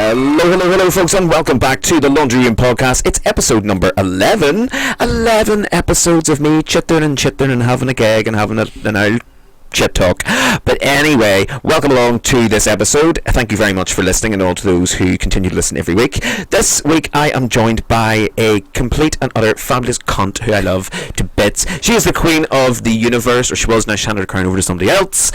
Hello, folks, and welcome back to the Laundry Room Podcast. It's episode number 11. 11 episodes of me chitting and having a gag and having an old chit talk. But anyway, welcome along to this episode. Thank you very much for listening, and all to those who continue to listen every week. This week, I am joined by a complete and utter fabulous cunt who I love to bits. She is the queen of the universe, or she was. Now she handed her crown over to somebody else.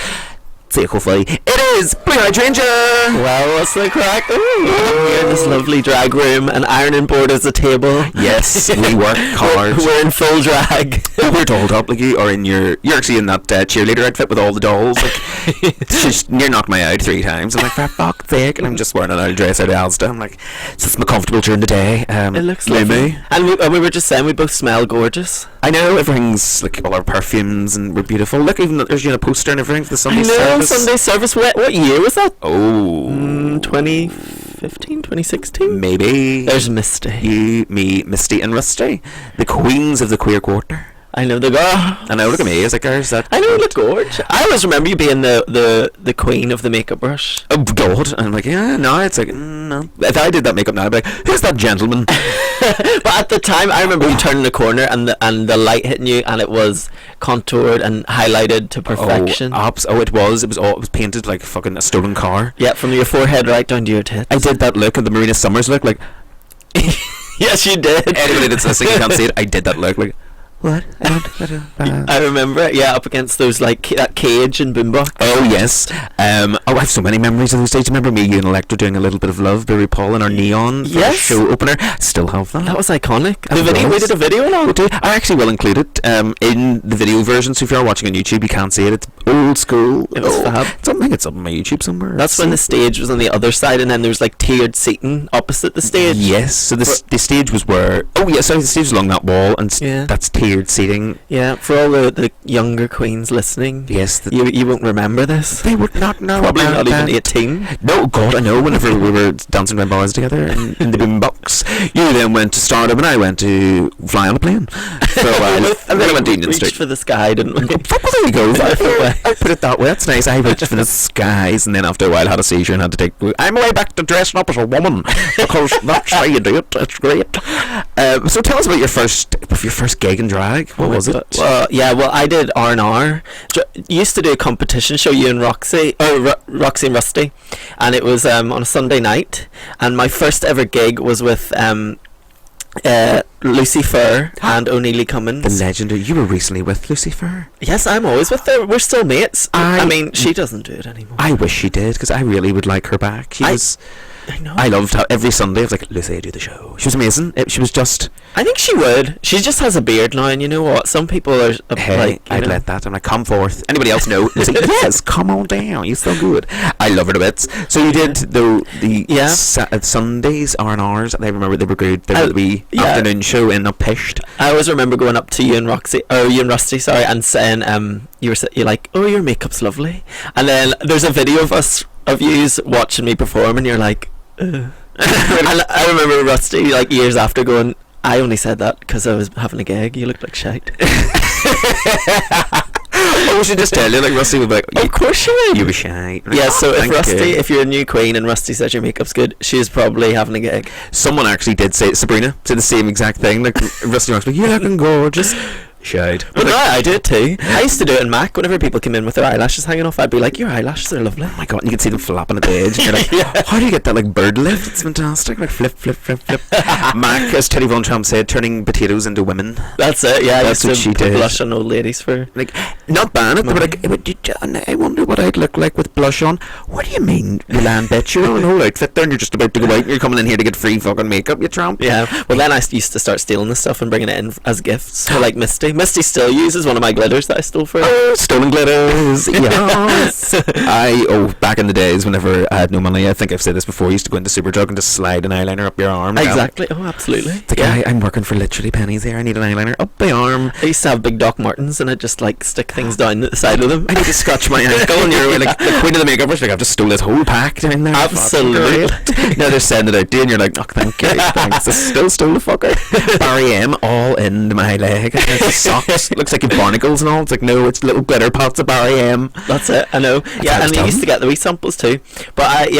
Hopefully it is Hydrangea. Well, what's the crack? We're in this lovely drag room, an ironing board as a table. Yes, we work hard. We're in full drag. We're dolled up, like you are in you're actually in that cheerleader outfit with all the dolls. Like, she's near knocked me out 3 times. I'm like, for fuck's sake, and I'm just wearing an old dress out of Asda. I'm like, it's more comfortable during the day. It looks lovely. And we were just saying we both smell gorgeous. I know, everything's like all our perfumes, and we're beautiful. Look, even there's a poster and everything for the Sunday service. Sunday service. What year was that? Oh, 2015, 2016? Maybe. There's Misty. You, me, Misty, and Rusty, the queens of the queer quarter. I know the girl. I know, look at me. It's like, there's that. I know, look gorge. I always remember you being the queen of the makeup brush. Oh God! And I'm like, yeah, no. It's like, no. If I did that makeup now, I'd be like, who's that gentleman? But at the time, I remember you turning the corner and the light hitting you, and it was contoured and highlighted to perfection. It was painted like fucking a stolen car. Yeah, from your forehead right down to your tits. I did that look, and the Marina Summers look, like. Yes, you did. Anybody that's listening, you can't see it. I did that look, like. What? I remember it, yeah, up against those, like, that cage and boombox. Oh, yes. I have so many memories of those days. Remember me, you and Electra doing a little bit of Love, Barry Paul and our Neon for the show opener? Still have that. That was iconic. We did a video on it. I actually will include it in the video version, so if you're watching on YouTube, you can't see it. It's old school. It was fab. It's up on my YouTube somewhere. That's when the stage was on the other side, and then there was, like, tiered seating opposite the stage. Yes, so the stage was where... Oh, yeah, sorry, the stage was along that wall, and that's tiered seating. Yeah, for all the younger queens listening, yes, you won't remember this. They would not know. Probably not even 18. No, God, I know. Whenever we were dancing around bars together in the boombox, you then went to Stardom and I went to fly on a plane for a while. And then I went to Union Street. Reached for the sky, didn't we? Well, there you go. I put it that way. That's nice. I reached for the skies, and then after a while had a seizure and had to take... I'm way back to dressing up as a woman, because that's how you do it. It's great. So tell us about your first gig in drag. What was it? Well, I did R&R. Used to do a competition show, you and Roxy, Roxy and Rusty, and it was on a Sunday night, and my first ever gig was with Lucy Furr and O'Neilly Cummins. The legendary. You were recently with Lucy Furr. Yes, I'm always with her. We're still mates. I mean, she doesn't do it anymore. I wish she did, because I really would like her back. I know. I loved how every Sunday I was like, Lucy, do the show. She was amazing. She was just... I think she would. She just has a beard now, and you know what? Some people are I'd let that. I'm like, come forth. Anybody else know? Lucy, yes, come on down. You're so good. I love her to bits. So you did the Sundays R&Rs. I remember they were good. They were the wee afternoon show in a pished. I always remember going up to you and Rusty, and saying, you're like, oh, your makeup's lovely. And then there's a video of yous watching me perform, and you're like, ugh. And I remember Rusty, like, years after, going, I only said that because I was having a gag. You looked like shite. Oh, we should just tell you, like, Rusty would be like, of course you would. You were shy. Yeah, so if you're a new queen and Rusty says your makeup's good, she's probably having a gag. Someone actually did say, Sabrina said the same exact thing. Like, Rusty was like, you're looking gorgeous. Shade. But no, I did too. I used to do it in Mac. Whenever people came in with their eyelashes hanging off, I'd be like, your eyelashes are lovely. Oh my God, and you can see them flapping at the edge, and you're like, how do you get that, like, bird lift? It's fantastic. Like, flip. Mac, as Teddy Von Tramp said, turning potatoes into women. That's it, yeah. That's what she did. Blush on old ladies for... Like, not ban it, but like, I wonder what I'd look like with blush on. What do you mean, you land bitch? You're in a whole outfit there, and you're just about to go out, and you're coming in here to get free fucking makeup, you tramp. Yeah, well then I used to start stealing this stuff and bringing it in as gifts for, like, Misty. Misty still uses one of my glitters that I stole for her. Oh, stolen glitters. Yes. Back in the days whenever I had no money, I think I've said this before, I used to go into Superdrug and just slide an eyeliner up your arm. Exactly. Oh, absolutely. It's like, I'm working for literally pennies here. I need an eyeliner up the arm. I used to have big Doc Martens, and I'd just, like, stick things down the side of them. I need to scratch my ankle, and you're like the queen of the makeup brush. Like, I've just stole this whole pack down there. Absolutely. Now they're sending it out to you, and you're like, oh, thank you. Thanks. I still stole the fucker. Barry M all into my leg. It's socks. It looks like barnacles and all. It's like, no, it's little glitter pots of Barry M. That's it. I know. Yeah, and I used to get the wee samples too. But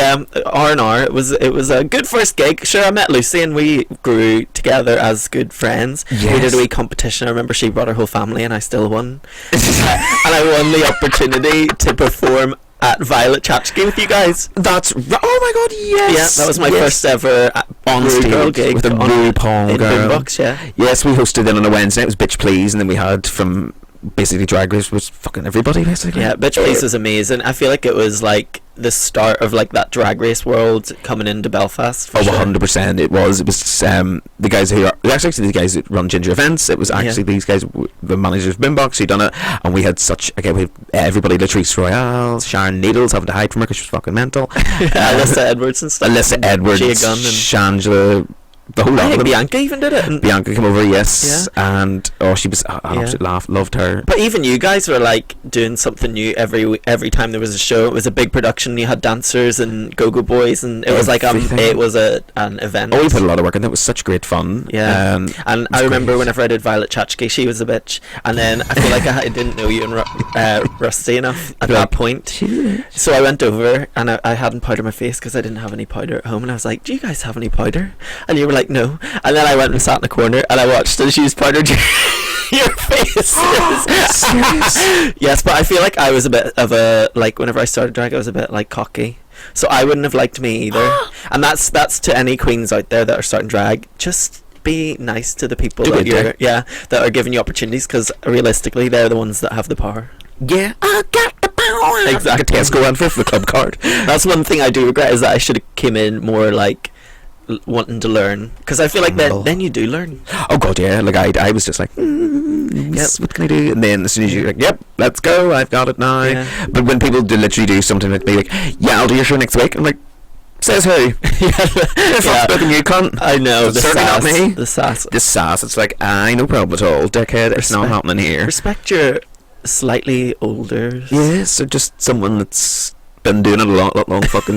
R&R. It was a good first gig. Sure, I met Lucy and we grew together as good friends. Yes. We did a wee competition. I remember she brought her whole family and I still won. And I won the opportunity to perform at Violet Chachki with you guys. Oh my god, yes. Yeah, that was my first ever on stage girl gig with a RuPaul girl. Boombox, yeah. Yes, we hosted it on a Wednesday. It was Bitch Please, and then we had from basically Drag Race was fucking everybody basically. Yeah, Bitch Please was amazing. I feel like it was like the start of like that Drag Race world coming into Belfast. Oh, 100%. It was the guys who are actually the guys that run Ginger Events. It was actually these guys, the managers of Boombox, who done it, and we had we had everybody, Latrice Royale, Sharon Needles having to hide from her because she was fucking mental. Alyssa Edwards and stuff. Alyssa Edwards, Gia Gunn, and Shangela. The whole lot I of think them. Bianca even did it. And Bianca came over, yes, and she was I absolutely loved her. But even you guys were like doing something new every time there was a show. It was a big production. You had dancers and go-go boys, and it was like it was an event. Oh, we put a lot of work in. That was such great fun. Yeah, and I remember whenever I did Violet Chachki, she was a bitch, and then I feel like I didn't know you and Rusty enough at that point. So I went over and I hadn't powdered my face because I didn't have any powder at home, and I was like, "Do you guys have any powder?" And you were like, "No." And then I went and sat in the corner and I watched as she was powdered your face. Serious? Yes, but I feel like I was a bit of a, like, whenever I started drag, I was a bit like cocky, so I wouldn't have liked me either. And that's to any queens out there that are starting drag. Just be nice to the people that are giving you opportunities, because realistically they're the ones that have the power. Yeah, I got the power. Exactly. Tesco went for the club card. That's one thing I do regret, is that I should have came in more like wanting to learn, because I feel like then you do learn. Oh god, yeah. Like I was just like, what can I do? And then as soon as you're like, yep, let's go, I've got it now. Yeah. But when people do literally do something like me, like, yeah, I'll do your show next week, I'm like, says who? If I'm spoken, you cunt. I know. It's certainly not me. The sass. It's like, no problem at all, dickhead. It's not happening here. Respect your slightly older. Yeah, so just someone that's been doing it a lot longer. I've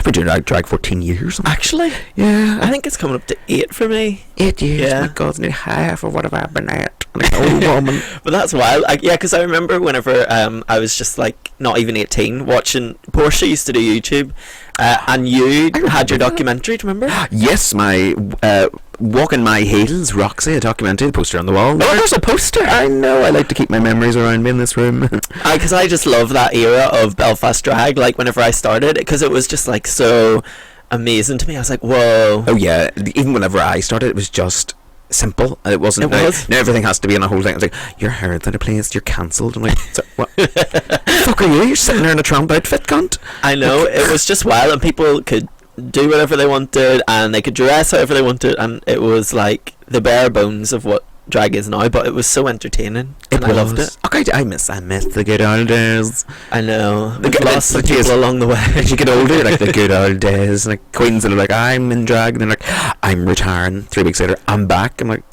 been doing drag 14 years. Actually, yeah, I think it's coming up to 8 for me. 8 years. Yeah. My God, nearly half of what have I been at? Like an old woman. But that's wild. Because I remember whenever I was just like not even 18, watching Portia used to do YouTube, and you had your documentary. Do you remember? Yes, my Walking My Heels, Roxy, a documentary, the poster on the wall. Oh, there's a poster. I know. I like to keep my memories around me in this room. Because I just love that era of Belfast drag. Like whenever I started, because it was just like so amazing to me. I was like, whoa. Oh yeah. Even whenever I started, it was just simple. It wasn't. Now everything has to be on a whole thing. It's like, your hair's out of place. You're cancelled. I'm like, so, what? Fuck are you? You're sitting there in a Trump outfit, cunt. I know. It was just wild, and people could do whatever they wanted, and they could dress however they wanted, and it was like the bare bones of what drag is now, but it was so entertaining, and I loved it. Okay, I miss the good old days. I know. We've lost some people along the way. As you get older, like the good old days, like queens that are like, I'm in drag, and they're like, I'm retiring. 3 weeks later, I'm back. I'm like,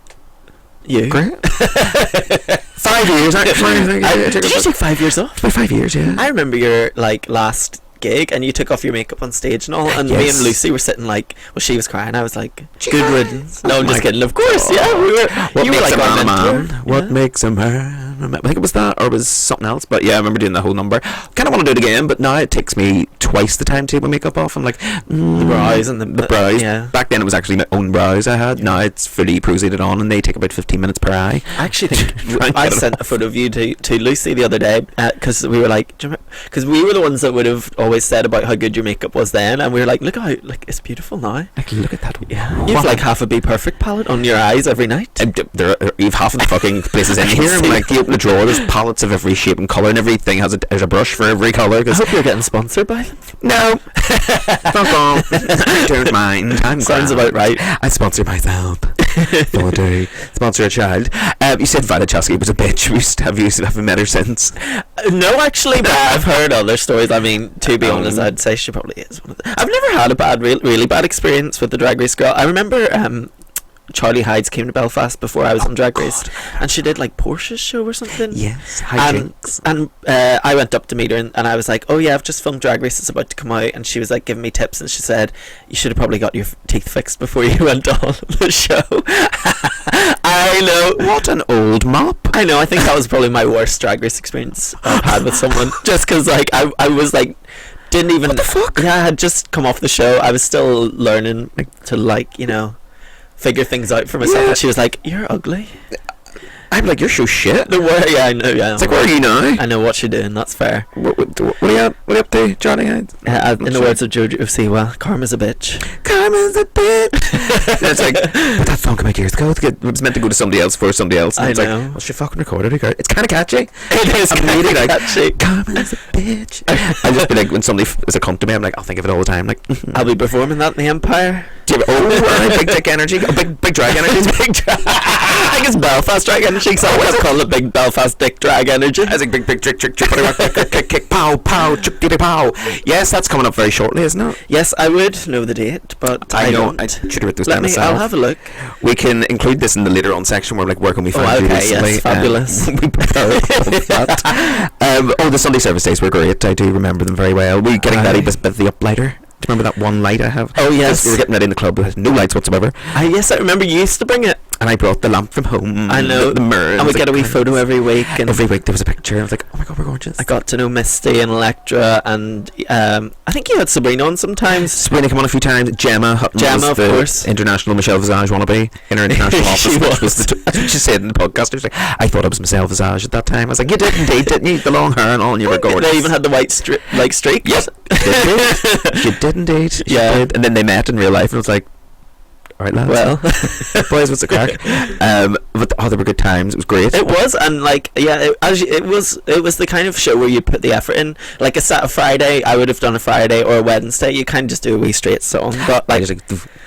you great. 5 years. Did you take 5 years off? About 5 years, yeah. I remember your like last gig, and you took off your makeup on stage and all, and me and Lucy were sitting like, well, she was crying, I was like, good riddance. No, I'm just kidding, of course. Yeah, we were. What you makes were like a man? What yeah. makes a man? I think it was that, or it was something else, but yeah, I remember doing the whole number. Kind of want to do it again, but now it takes me twice the time to take my makeup off. I'm like, the brows and the brows. Yeah. Back then it was actually my own brows I had. Now it's fully proceeded on, and they take about 15 minutes per eye. I actually think I sent a photo of you to Lucy the other day, because we were like, because we were the ones that would have always said about how good your makeup was then, and we were like, look how it's beautiful now. Like, look at that. Yeah, you've like half a Be Perfect palette on your eyes every night. You've half of the fucking places in here. I'm like, you open the drawer, there's palettes of every shape and colour, and everything has a brush for every colour. I hope you're getting sponsored by them. No. Fuck off. I don't mind. Sounds about right. I sponsor myself. No, I do. Sponsor a child. You said Violet Chachki was a bitch. Have you met her since? No, actually, but I've heard other stories. I mean, to be honest, I'd say she probably is one of the... I've never had a really bad experience with the Drag Race girl. I remember Charlie Hides came to Belfast before I was on Drag Race, and she did like Portia's show or something. Yes, and I went up to meet her, and I was like, oh yeah, I've just filmed Drag Race, it's about to come out, and she was like giving me tips, and she said, you should have probably got your teeth fixed before you went on the show. I know. What an old mop. I know, I think that was probably my worst Drag Race experience I've had with someone, just because like I was like, didn't even, what the fuck? Yeah, I had just come off the show, I was still learning to like, you know, figure things out for myself, and she was like, you're ugly. I'm like, you're so shit. Yeah, I know. Yeah, it's like, where are you now? I know what you're doing. That's fair. What are you up to, Johnny? In the words of Jojo Siwa, karma's a bitch. Karma's a bitch. It's like, but that song came out years ago. It was meant to go to somebody else for somebody else. And I it's know. like, well, she fucking recorded it. It's kind of catchy. It is kind of catchy. Karma's a bitch. I'll just be like, when somebody is a cunt to me, I'm like, I'll think of it all the time. Like, I'll be performing that in the Empire. Do you have big dick energy? Oh, big drag energy. I think it's Belfast drag energy, because I always call it big Belfast dick drag energy. I think big trick kick pow pow. Yes, that's coming up very shortly, isn't it? Yes, I would know the date, but I don't. I should have written this down myself. I'll have a look. We can include this in the later on section where, like, where can we find you recently? Yes, fabulous. We prepare all of that. The Sunday service days were great. I do remember them very well. We getting ready with the uplighter. Do you remember that one light I have? Oh yes, we were getting ready in the club with no lights whatsoever. Yes, I remember you used to bring it. And I brought the lamp from home. I know. The mirror. And we get a wee photo every week. And every week there was a picture. I was like, oh my god, we're gorgeous. I got to know Misty and Electra, and I think you had Sabrina on sometimes. Sabrina came on a few times. Gemma Hutton, of course. International Michelle Visage wannabe in her international office. That's what she said in the podcast. She was like, I thought I was Michelle Visage at that time. I was like, you did indeed, didn't you? The long hair and all, and you were gorgeous. They even had the white streaks. Yes, she did indeed. She did. And then they met in real life, and it was like, alright lads, well, boys, what's the crack? But there were good times. It was great. It was, and like, yeah, it was the kind of show where you put the effort in. Like a Friday, I would have done a Friday or a Wednesday. You kind of just do a wee straight song, but like,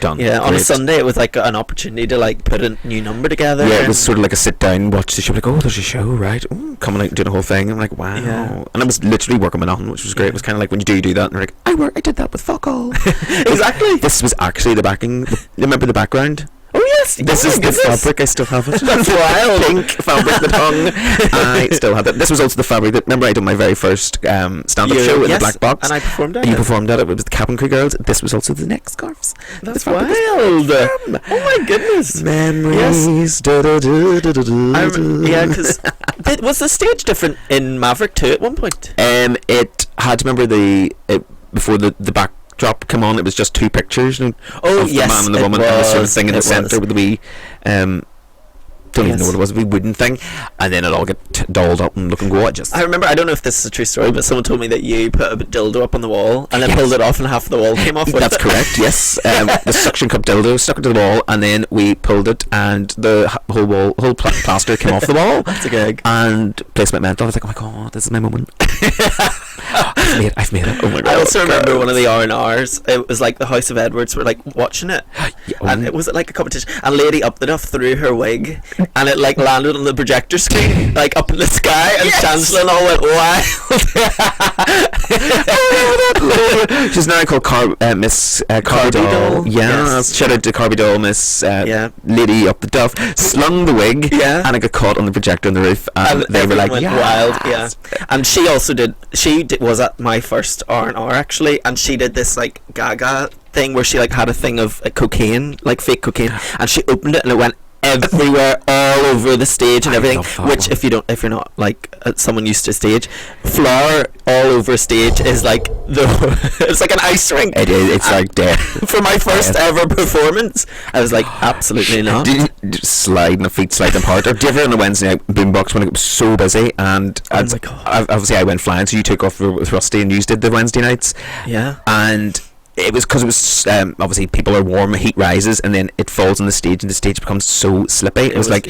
done. Yeah, on a Sunday it was like an opportunity to like put a new number together. Yeah, it was sort of like a sit down, watch the show, like, oh, there's a show, right? Ooh, coming out and doing a whole thing. I'm like, wow. Yeah. And I was literally working with nothing, which was great. It was kind of like when you do that, and you're like, I did that with fuck all. Exactly. This was actually the backing. Remember the background? Oh yes, this is the fabric. I still have it. That's wild. Pink fabric that hung. I still have it. This was also the fabric that, remember, I did my very first stand-up show in the Black Box, and I performed at it. You performed at it. It was the Cabin Crew Girls. This was also the neck scarves. That's wild. Oh my goodness. Memories. Yes. Yeah, because was the stage different in Maverick too at one point? It had, remember before the back drop come on, it was just two pictures of the man and the woman, and the sort of thing in the centre with the wee don't even know what it was, a wee wooden thing, and then it all get dolled up and looking gorgeous. I remember, I don't know if this is a true story, but someone told me that you put a dildo up on the wall and then pulled it off and half the wall came off with That's correct, yes. The suction cup dildo stuck it to the wall, and then we pulled it and the whole plaster came off the wall. That's a gig. And placement mental. I was like, oh my god, this is my moment. I've made it. Oh my god. I also remember one of the R&Rs. It was like the House of Edwards were like watching it, and it was like a competition. And a lady up the duff threw her wig, and it like landed on the projector screen, like up in the sky, and Chancellor and all went wild. She's now called Miss Carby Doll. Yeah, shout out to Carby Doll, Miss lady up the duff. Slung the wig, and it got caught on the projector on the roof, and they were like, wild. Yeah, and she also was at my first R&R actually, and she did this like Gaga thing where she like had a thing of cocaine, like fake cocaine, and she opened it and it went everywhere, all over the stage and everything. Which if you're not like someone used to stage, flour all over stage is like it's like an ice rink. It is. It's like death. For my first ever performance, I was like, absolutely not. Did you slide my feet sliding apart? Or did you ever on a Wednesday night boombox when it was so busy? And obviously I went flying, so you took off with Rusty and you did the Wednesday nights. Yeah. And it was because it was obviously people are warm, heat rises, and then it falls on the stage, and the stage becomes so slippy. It was like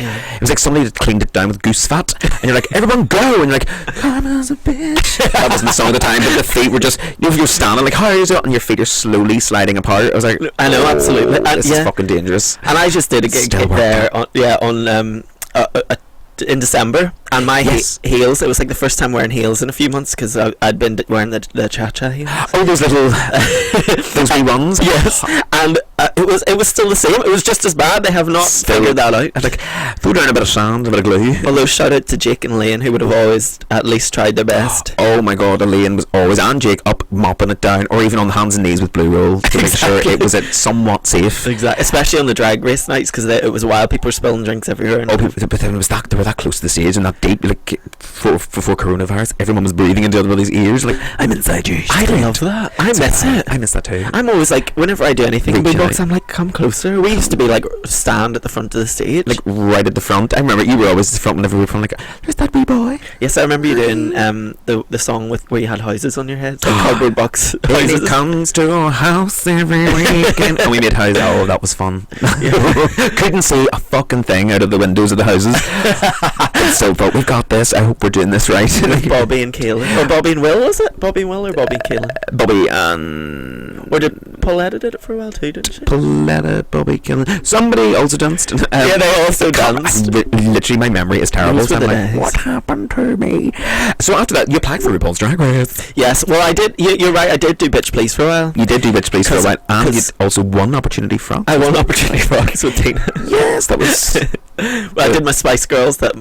somebody had cleaned it down with goose fat, and you're like, everyone go, and you're like, Karma's a bitch. That wasn't the song at the time, but the feet were just, you're standing like, how is it? And your feet are slowly sliding apart. I was like, I know, absolutely. This is fucking dangerous. And I just did a gig there on in December, and my heels, it was like the first time wearing heels in a few months, because I'd been wearing the cha-cha heels. Oh, those little those wee ones. Yes. And it was still the same. It was just as bad. They have not figured that out. I was like, throw down a bit of sand, a bit of glue. Although shout out to Jake and Lane, who would have always at least tried their best. Oh my god, Elaine was always, and Jake, up mopping it down, or even on the hands and knees with blue roll to make sure it was somewhat safe. Exactly, especially on the drag race nights, because it was wild. People were spilling drinks everywhere. And But then it was they were that close to the stage and that deep, like before coronavirus, everyone was breathing into everybody's ears. Like, I'm inside you. I love that. I miss it. I miss that too. I'm always like, whenever I do anything in Reaching Boombox, out. I'm like, come closer. We used to be like, stand at the front of the stage. Like right at the front. I remember you were always at the front whenever we were from, like, there's that wee boy. Yes, I remember you doing the song with where you had houses on your head, like cardboard box When houses. it comes to our house every weekend. And we made houses. Oh, that was fun. Couldn't see a fucking thing out of the windows of the houses. So, but we've got this. I hope we're doing this right. With Bobby and Kaylin. Or Bobby and Will, was it? Bobby and Will or Bobby and Kaylin? Bobby and... Or did Pauletta did it for a while too, didn't she? Pauletta, Bobby, Killen. Somebody also danced. Yeah, they also danced. Literally, my memory is terrible. Those So were I'm the like, days. what happened to me? So after that, you applied for RuPaul's Drag Race. Yes, well I did, you're right, I did do Bitch Please for a while. You did do Bitch Please for a while, and you 'cause also won Opportunity Frog. I won Opportunity Frog with Tina. Yes, that was... Well, I did my Spice Girls that,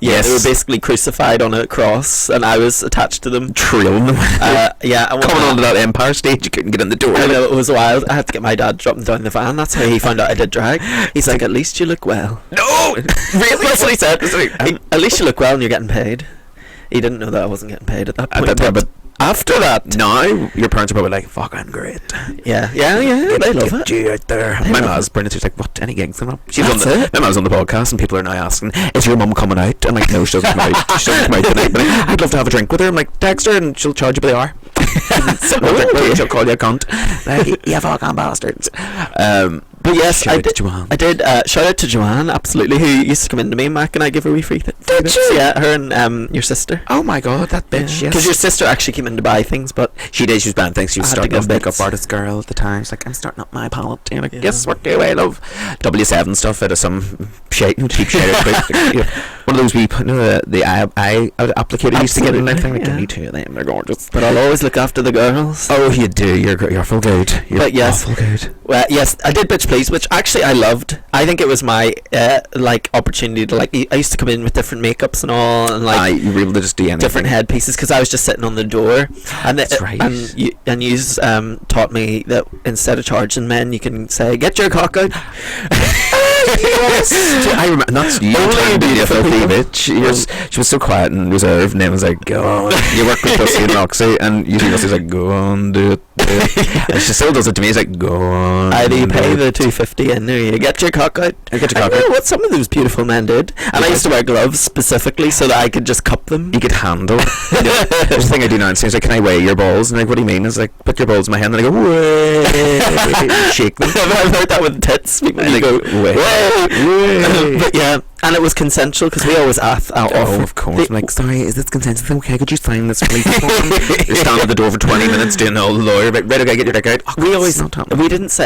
Yes. they were basically crucified on a cross and I was attached to them. Trailing them. Yeah, I won Coming that. onto that Empire stage, you couldn't get in the door. I know, it was wild. I had to get my dad to drop them down the van. That's how he found out I did drag. He's like, at least you look well. No! Really? That's what he said. It's like, At least you look well and you're getting paid. He didn't know that I wasn't getting paid at that at point. that time, but after that, now, your parents are probably like, fuck, I'm great. yeah, they love Get it. you out there. They My love ma's brilliant. She's like, what, any gigs coming up? She's That's on the, it. my ma's on the podcast and people are now asking, is your mum coming out? I'm like, no, she doesn't come out. She doesn't come out tonight, but I'd love to have a drink with her. I'm like, text her and she'll charge you by the hour. She'll call you a cunt. Like, you fucking bastards. But yes, Shout I out to did. Joanne. I did. Shout out to Joanne, absolutely, who used to come into me, Mac, and I give her a wee free Did you? Yeah, her and your sister. Oh my god, that bitch, Because yes. your sister actually came in to buy things, but She did, she was bad things. She was I had to starting give off makeup bits. artist girl at the time. She's like, I'm starting up my palette. And you're like, Yeah. yes, what do I love? W7 stuff out of some shade, cheap shade. One of those wee, the eye applicator you used to get in, I think. Like, Absolutely, give me two of them, they're gorgeous. I'll always look after the girls. Oh, you do. You're full good. You're But yes. awful good. Well, yes, I did Bitch Please, which actually I loved. I think it was my like opportunity to like. I used to come in with different makeups and all, and like You were able to just do anything. different headpieces because I was just sitting on the door. And That's right. And you taught me that instead of charging men, you can say, "Get your cock out." Yes. I remember. And that's you. Only trying to be a beautiful filthy people. bitch. She was so quiet and reserved, and then was like, "Go on." You work with Pussy and Roxy, and usually Rossy's like, "Go on, do it." And she still does it to me. She's like, "Go on." Either you pay do the it." $2.50 and you get your cock out. Get your I cock don't know out. what some of those beautiful men did, and I used to wear gloves specifically so that I could just cup them. You could handle. There's a thing I do now, and she's like, "Can I weigh your balls?" And I'm like, "What do you mean?" It's like, "Put your balls in my hand," and I go, "Way," shake them. I've heard that with tits. People And they go, "Way." "Way." But yeah, and it was consensual because we always asked. Oh, of course. I'm like, sorry, is this consensus? Okay, could you sign this please? You're standing at the door for 20 minutes doing all the lawyer. Right, okay, get your dick out. Oh, We always it's not happening.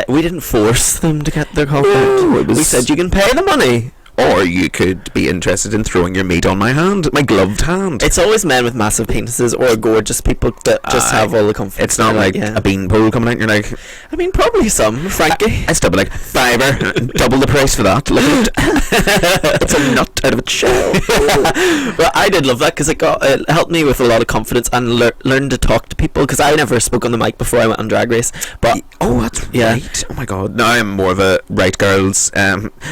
we didn't force them to get their cock No, out. it was- We said you can pay the money. Or you could be interested in throwing your meat on my hand, my gloved hand. It's always men with massive penises or gorgeous people that just Aye. have all the comfort. It's not like a beanpole coming out and you're like, I mean, probably some, frankly. I still be like, $5, double the price for that. Look at it. It's a nut out of its shell. Well, I did love that because it helped me with a lot of confidence and learn to talk to people because I never spoke on the mic before I went on Drag Race. But Oh, that's Yeah. right. Oh my god. Now I'm more of a right girls.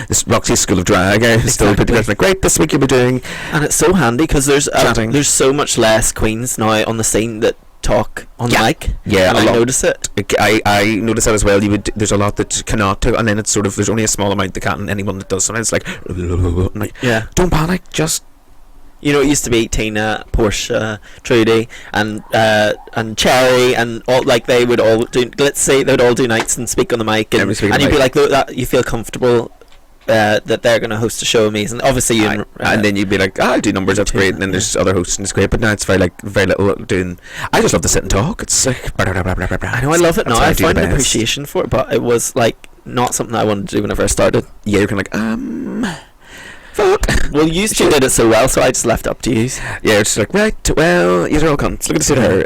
This Roxy School of Drag. I still put Exactly. together like, great, this week you'll be doing. and it's so handy because Chatting. there's so much less queens now on the scene that talk on the Yeah. mic. Yeah, and a I lot. notice it. I notice that as well. There's a lot that cannot do, and then it's sort of there's only a small amount that can, and anyone that does sometimes it's like, I'm like, Yeah. don't panic, just You know, it used to be Tina, Portia, Trudy, and Cherry, and all like they would all do. Let's say they'd all do nights and speak on the mic, and, Every speak on and the you'd be mic. like, "Look, that you feel comfortable that they're going to host a show of me." And obviously, you and then you'd be like, I'll do numbers, that's do great, that, and then there's other hosts and it's great, but now it's very little doing. I just love to sit and talk. It's like I know I love it now. That's how I do find the an best. appreciation for it, but it was like not something I wanted to do whenever I started. Yeah, you're kind of like, fuck? Well, you two did it so well, so I just left it up to you. Yeah, it's just like, right, well, you're all cunts. Look at the her.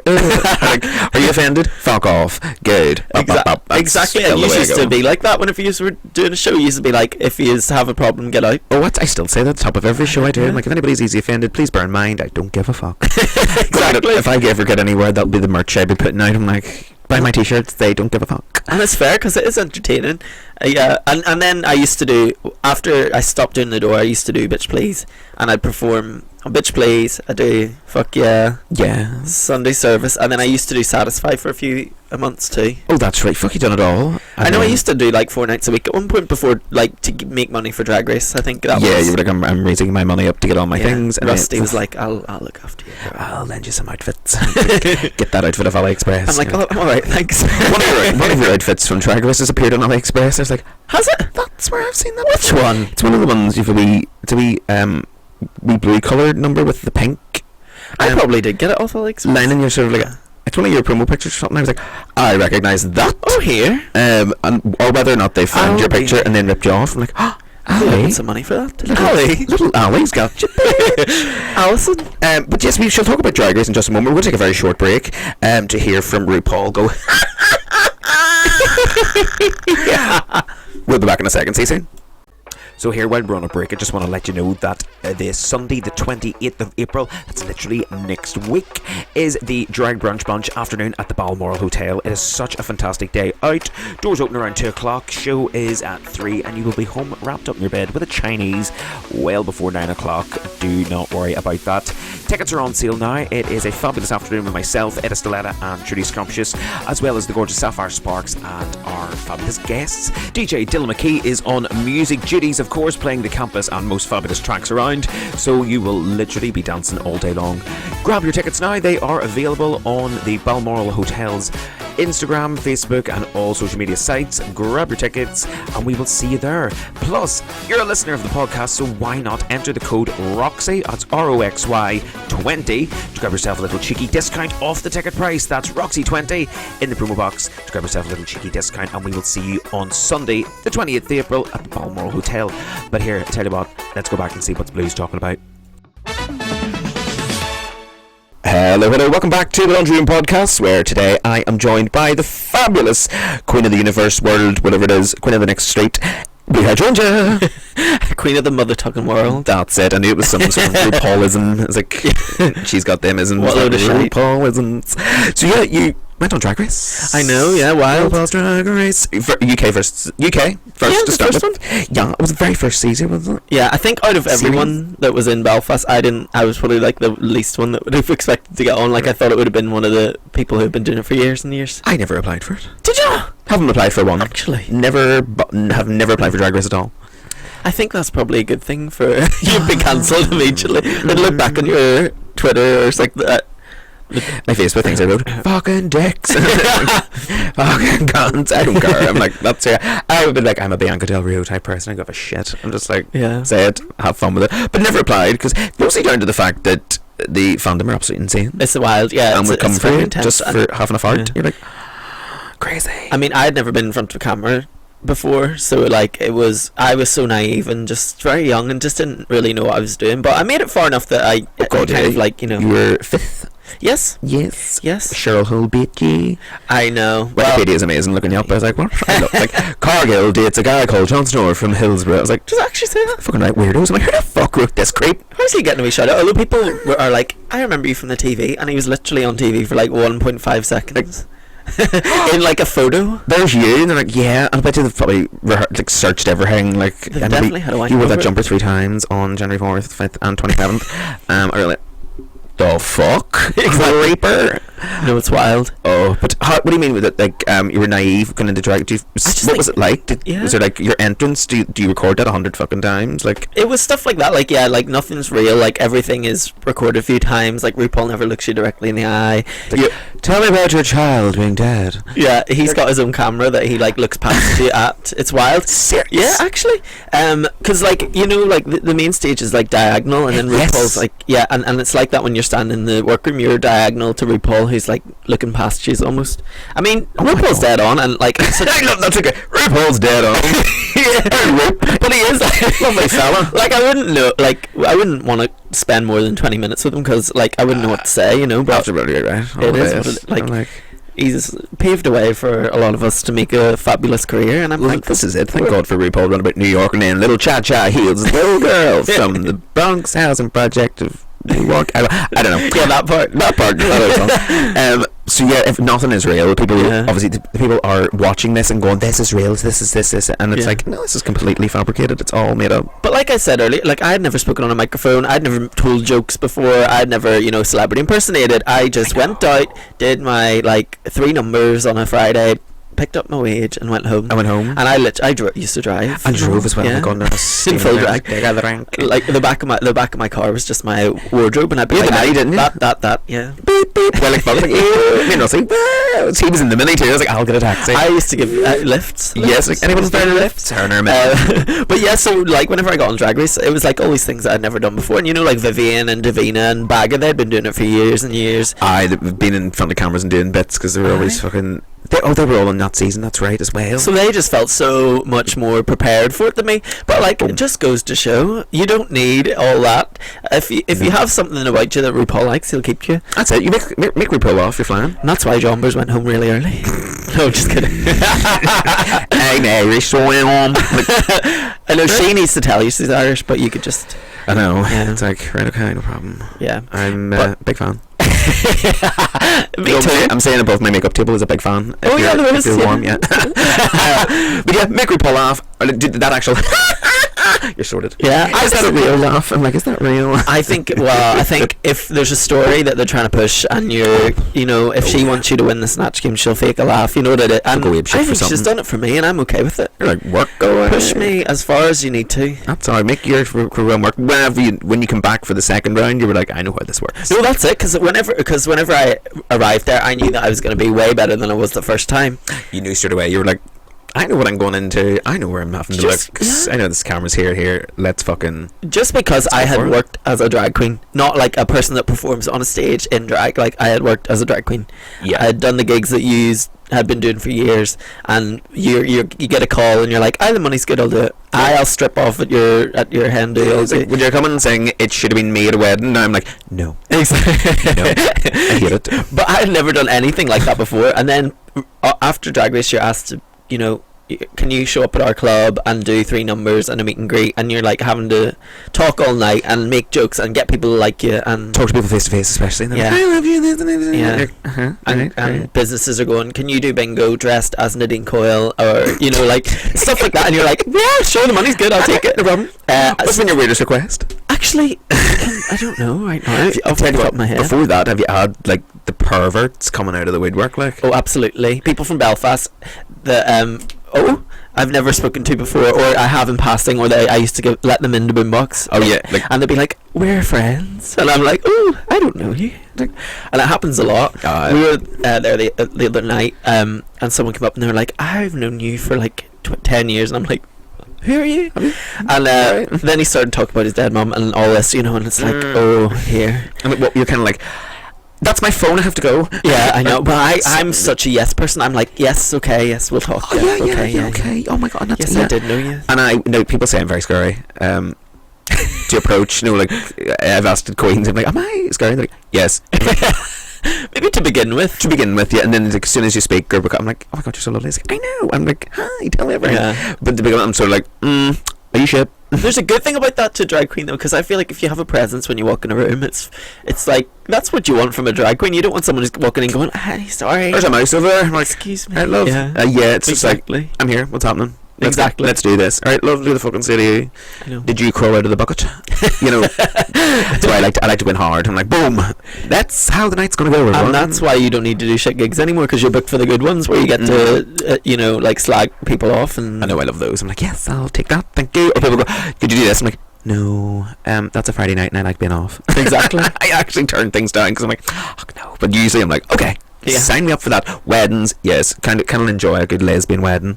Like, are you offended? Fuck off. Good. Exactly. And you used to be like that whenever you were doing a show. You used to be like, if you have a problem, get out. Oh, what? I still say that at the top of every show I do. I'm like, if anybody's easy offended, please bear in mind, I don't give a fuck. Exactly. If I ever get anywhere, that'll be the merch I'd be putting out. I'm like, buy my t-shirts, they don't give a fuck. And it's fair, because it is entertaining. Yeah, and then I used to do, after I stopped doing the door, I used to do Bitch Please, and I'd perform on Bitch Please. I do Fuck Yeah, Sunday service, and then I used to do Satisfy for a few months too. Oh, that's right. Fuck, you done it all. I know. I used to do like 4 nights a week at one point before, like, to make money for Drag Race. I think that was. You were like, I'm raising my money up to get all my things. And Rusty was like, I'll look after you. I'll lend you some outfits. Get that outfit of AliExpress. I'm like, oh, I'm alright, thanks. one of your outfits from Drag Race has appeared on AliExpress. I was like, has it? That's where I've seen that. Which one? It's one of the ones you've a wee blue coloured number with the pink. I probably did get it off AliExpress. Lining your sort of like. It's one of your promo pictures or something. I was like, I recognise that. Oh, here. Or whether or not they found your picture and then ripped you off. I'm like, oh, Ali. Get some money for that. Little Ali's got you. Alison. But yes, we shall talk about Drag Race in just a moment. We're going to take a very short break to hear from RuPaul go. We'll be back in a second. See you soon. So here, while we're on a break, I just want to let you know that this Sunday, the 28th of April, that's literally next week, is the Drag Brunch Bunch afternoon at the Balmoral Hotel. It is such a fantastic day out. Doors open around 2 o'clock, show is at 3, and you will be home wrapped up in your bed with a Chinese well before 9 o'clock. Do not worry about that. Tickets are on sale now. It is a fabulous afternoon with myself, Etta Stiletta, and Trudy Scrumptious, as well as the gorgeous Sapphire Sparks and our fabulous guests. DJ Dylan McKee is on music duties, of course, playing the campus and most fabulous tracks around, so you will literally be dancing all day long. Grab your tickets now. They are available on the Balmoral Hotel's Instagram, Facebook, and all social media sites. Grab your tickets and we will see you there. Plus, you're a listener of the podcast, so why not enter the code ROXY, that's ROXY 20, to grab yourself a little cheeky discount off the ticket price. That's ROXY 20 in the promo box to grab yourself a little cheeky discount, and we will see you on Sunday the 20th of April at the Balmoral Hotel. But here, I tell you what, let's go back and see what's Blue's talking about. Hello, welcome back to the Laundry Room Podcast, where today I am joined by the fabulous Queen of the Universe, World, whatever it is, Queen of the Next Street, Hydrangea. Queen of the mother-tucking world. That's it. I knew it was some sort of RuPaulism. It's like, she's got them isms. What load of shit. RuPaulisms. So yeah, you went on Drag Race. I know, yeah, wild. RuPaul's Drag Race. UK first to start with. Yeah, it was the very first season, wasn't it? Yeah, I think out of everyone that was in Belfast, I was probably like the least one that would have expected to get on. Like, I thought it would have been one of the people who've been doing it for years and years. I never applied for it. Did you? Haven't applied for one. Actually. Have never applied for Drag Race at all. I think that's probably a good thing for you'd be cancelled immediately. Then look back on your Twitter or something like that. My Facebook things I wrote, fucking dicks, fucking cunts. I don't care. I'm like, that's it. I would be like, I'm a Bianca Del Rio type person. I give a shit. I'm just like, say it, have fun with it, but never applied, because mostly down to the fact that the fandom are absolutely insane. It's wild, yeah. And would come for you just for having a fart. You're like, crazy. I mean, I had never been in front of a camera before, so like I was so naive and just very young and just didn't really know what I was doing, but I made it far enough that I kind of like, you know. You were 5th. Yes. Cheryl Hill beat you. I know. Wikipedia is amazing looking you up. I was like, what? Like, Cargill dates a guy called Jon Snow from Hillsborough. I was like, does it actually say that? Fucking right weirdos. I'm like, who the fuck wrote this creep? How's he getting a wee shout out? Although people are like, I remember you from the TV, and he was literally on TV for like 1.5 seconds. In like a photo. There's you, and they're like, yeah. And I bet you they've probably like searched everything. Like, they've definitely had a wipe. You wore that jumper 3 times on January 4th, 5th, and 27th. I really. The fuck? Creeper. No, it's wild. Oh, but what do you mean with it? Like, you were naive going into drag. What was it like? Was it like your entrance? Do you record that 100 fucking times? Like, it was stuff like that. Like, yeah, like nothing's real. Like, everything is recorded a few times. Like, RuPaul never looks you directly in the eye. Like, tell me about your child being dead. Yeah, he's got his own camera that he like looks past you at. It's wild. Serious? Yeah, actually. Because like, you know, like the main stage is like diagonal, and then RuPaul's like, yeah, and it's like that when you're standing in the workroom. You're diagonal to RuPaul. girl who's like looking past you almost. I mean, RuPaul's dead on, and like I love that's okay. RuPaul's dead on. but he is like Lovely fella. Like I wouldn't want to spend more than 20 minutes with him because like I wouldn't know what to say, you know. But Absolutely right. it is what it, like he's paved the way for a lot of us to make a fabulous career, and I'm well, like, this is it. Thank God for RuPaul running about New York and then little cha-cha heels, little girl from the Bronx Housing Project of New York. I don't know. Yeah, that part. So yeah, if nothing is real, people Yeah. obviously the people are watching this and going, "This is real. This is this," and it's Yeah. like, no, this is completely fabricated. It's all made up. But like I said earlier, like I had never spoken on a microphone, I'd never told jokes before, I'd never, you know, celebrity impersonated. I just went out, did my like 3 numbers on a Friday, picked up my wage and went home. I went home. And I used to drive. I drove as well. Yeah. Oh my God, no, In full drag. Like the back of my car was just my wardrobe, and I'd be You like, had a Mini, didn't you? that, yeah. Beep beep. Well, like, I was like, me nothing. He was in the Mini too. I was like, I'll get a taxi. I used to give lifts. Yes, like anyone's better lifts. Turner, man. But yeah, so like whenever I got on Drag Race, it was like all these things that I'd never done before. And you know, like Vivian and Davina and Bagga, they'd been doing it for years and years. They've been in front of cameras and doing bits because they were always fucking. They were all in that season. That's right as well. So they just felt so much more prepared for it than me. But like, it just goes to show you don't need all that. If you have something about you that RuPaul likes, he'll keep you. That's it. You make RuPaul off. You're flying. And that's why Jombers went home really early. No, just kidding. I'm Irish, so I'm. I know she needs to tell you she's Irish, but you could just. I know. Yeah. It's like, right, okay, no problem. Yeah. I'm big fan. Me too. I'm saying above my makeup table is a big fan. Oh yeah, there is. If you're warm, yeah. But yeah, make RuPaul laugh. Did that actual? You're sorted. Yeah. Is that a real laugh? I'm like, is that real? I think if there's a story that they're trying to push and if she wants you to win the Snatch Game, she'll fake a laugh, you know that it. And go ape shit I for think she's something. done it for me, and I'm okay with it. You're like, work, go away. Push me as far as you need to. That's alright. Make your career work. When you come back for the second round, you were like, I know how this works. No, that's it. Because whenever I arrived there, I knew that I was going to be way better than I was the first time. You knew straight away. You were like, I know what I'm going into. I know where I'm having to look. Yeah. I know this camera's here. Let's fucking. Just because I had worked as a drag queen, not like a person that performs on a stage in drag. Like I had worked as a drag queen. Yeah. I had done the gigs that you had been doing for years, and you get a call and you're like, the money's good, I'll do it. I'll strip off at your hen do. Like, when you're coming and saying it should have been me at a wedding, now I'm like, no. Exactly. No. I hate it. But I had never done anything like that before, and then after Drag Race, you're asked to, can you show up at our club and do 3 numbers and a meet and greet, and you're like having to talk all night and make jokes and get people to like you and talk to people face to face, especially. Yeah. Like, I love you. Yeah. And and businesses are going, can you do bingo dressed as Nadine Coyle, or like stuff like that, and you're like, yeah, sure, the money's good, I'll take it, no problem. What's been your weirdest request? Actually, I don't know right now off the top of my head. Before that, have you had like the perverts coming out of the woodwork? Like, Oh, absolutely. People from Belfast that I've never spoken to before, or I have in passing, or I used to let them in the boombox. Oh yeah, like, and they'd be like, we're friends, and I'm like, oh, I don't know you. Like, and it happens a lot. We were there the other night, and someone came up and they were like, I've known you for like 10 years, and I'm like, who are you? And then he started talking about his dead mum and all this, and it's like, oh, here. I mean, you're kind of like, that's my phone, I have to go. Yeah, I know, but I'm such a yes person. I'm like, yes, okay, yes, we'll talk. Oh, yeah, okay. Oh my God, that's yes, I did know you. And I know people say I'm very scary. To approach, like I've asked queens, I'm like, am I scary? They're like, yes. Maybe to begin with. Yeah, and then like, as soon as you speak, I'm like, oh my God, you're so lovely. It's like, I know. I'm like, hi, tell me everything. Yeah. But to begin with, I'm sort of like, are you shit? There's a good thing about that to drag queen though, because I feel like if you have a presence when you walk in a room, it's like that's what you want from a drag queen. You don't want someone who's walking in going, "Hi, sorry, there's a mouse over there." I'm like, excuse me. I love. Yeah, it's exactly. just like, I'm here. What's happening? Exactly. Let's do this. All right, love. Do the fucking city. I know. Did you crawl out of the bucket? That's why I like to win hard. I'm like, boom. That's how the night's gonna go. Everyone. And that's why you don't need to do shit gigs anymore, because you're booked for the good ones where you get to like slag people off. And I know I love those. I'm like, yes, I'll take that. Thank you. Or people go, could you do this? I'm like, no. That's a Friday night and I like being off. Exactly. I actually turn things down because I'm like, oh no. But usually I'm like, okay. Yeah. Sign me up for that. Weddings, yes. Kind of enjoy a good lesbian wedding.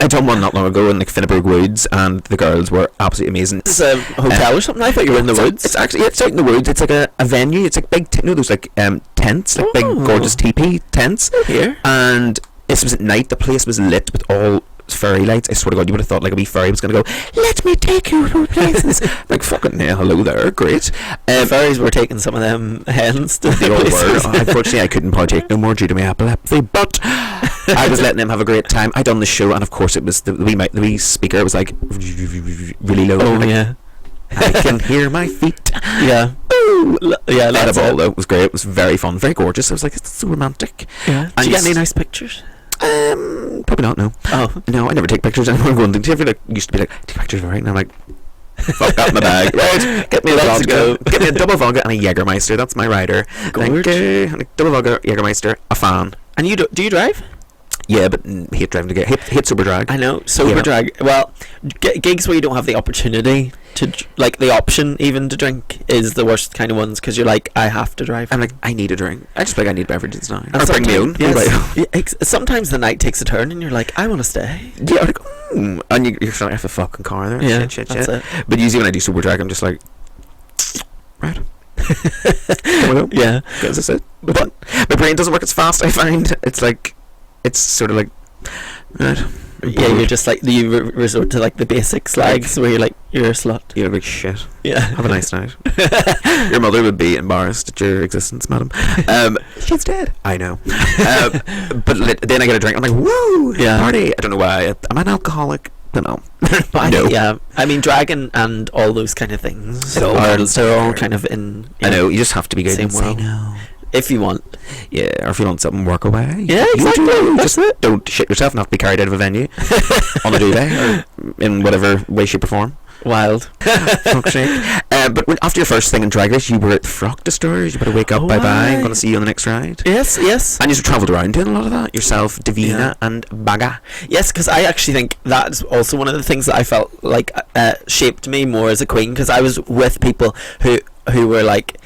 I done one not long ago in like Finneberg Woods, and the girls were absolutely amazing. It's a hotel or something. I thought you were in the woods. It's actually it's out in the woods. It's like a venue. It's like big, those like tents, like big gorgeous teepee tents. Here. And this was at night. The place was lit with all fairy lights. I swear to God, you would have thought like a wee fairy was going to go, let me take you to places. Like, fucking hell, hello there, great. Fairies were taking some of them hens to the old word. Unfortunately, I couldn't partake no more due to my epilepsy, but I was letting them have a great time. I done the show, and of course it was the wee speaker was like really low. Oh, like, yeah. I can hear my feet. Yeah. Yeah, that's all though. It was great. It was very fun, very gorgeous. I was like, it's so romantic. Yeah. Did you get any nice pictures? Probably not. No. Oh no, I never take pictures anymore. I'm going to like used to be like, take pictures right, and I'm like, fuck that in my bag. Right, get me a vodka, get me a double vodka and a Jägermeister. That's my rider. Thank you. And a double vodka, Jägermeister, a fan. And you do you drive? Yeah, but hate driving to get hate sober drag. I know, sober drag. Well, gigs where you don't have the opportunity to, like, the option even to drink is the worst kind of ones, because you're like, I have to drive. I'm like, I need a drink. I just feel like I need beverages now. Or bring my own. Yes. Sometimes the night takes a turn and you're like, I want to stay. Yeah, like, and you're like, I have a fucking car there. Yeah, shit. That's it. But usually when I do sober drag, I'm just like, right. Yeah, because that's it. But my brain doesn't work as fast. I find it's like, it's sort of like, right. Yeah, you're just like, you resort to like the basic slags where you're like, you're a slut. You're like, shit. Yeah. Have a nice night. Your mother would be embarrassed at your existence, madam. She's dead. I know. But then I get a drink. I'm like, woo! Yeah. Party. I don't know why. I'm an alcoholic. I don't know. But no. Yeah. I mean, dragon and all those kind of things. They're all kind of in. I know. You just have to be good. Same world. Say no. If you want. Yeah, or if you want something, work away. Yeah, exactly. Just don't shit yourself and have to be carried out of a venue on a duvet or in whatever way, shape or form. Wild. Fuck's sake. But after your first thing in Drag Race, you were at Frock Destroyers. You better wake up, bye bye. I'm going to see you on the next ride. Yes. And you've travelled around doing a lot of that yourself, Davina and Baga. Yes, because I actually think that's also one of the things that I felt like shaped me more as a queen, because I was with people who were like,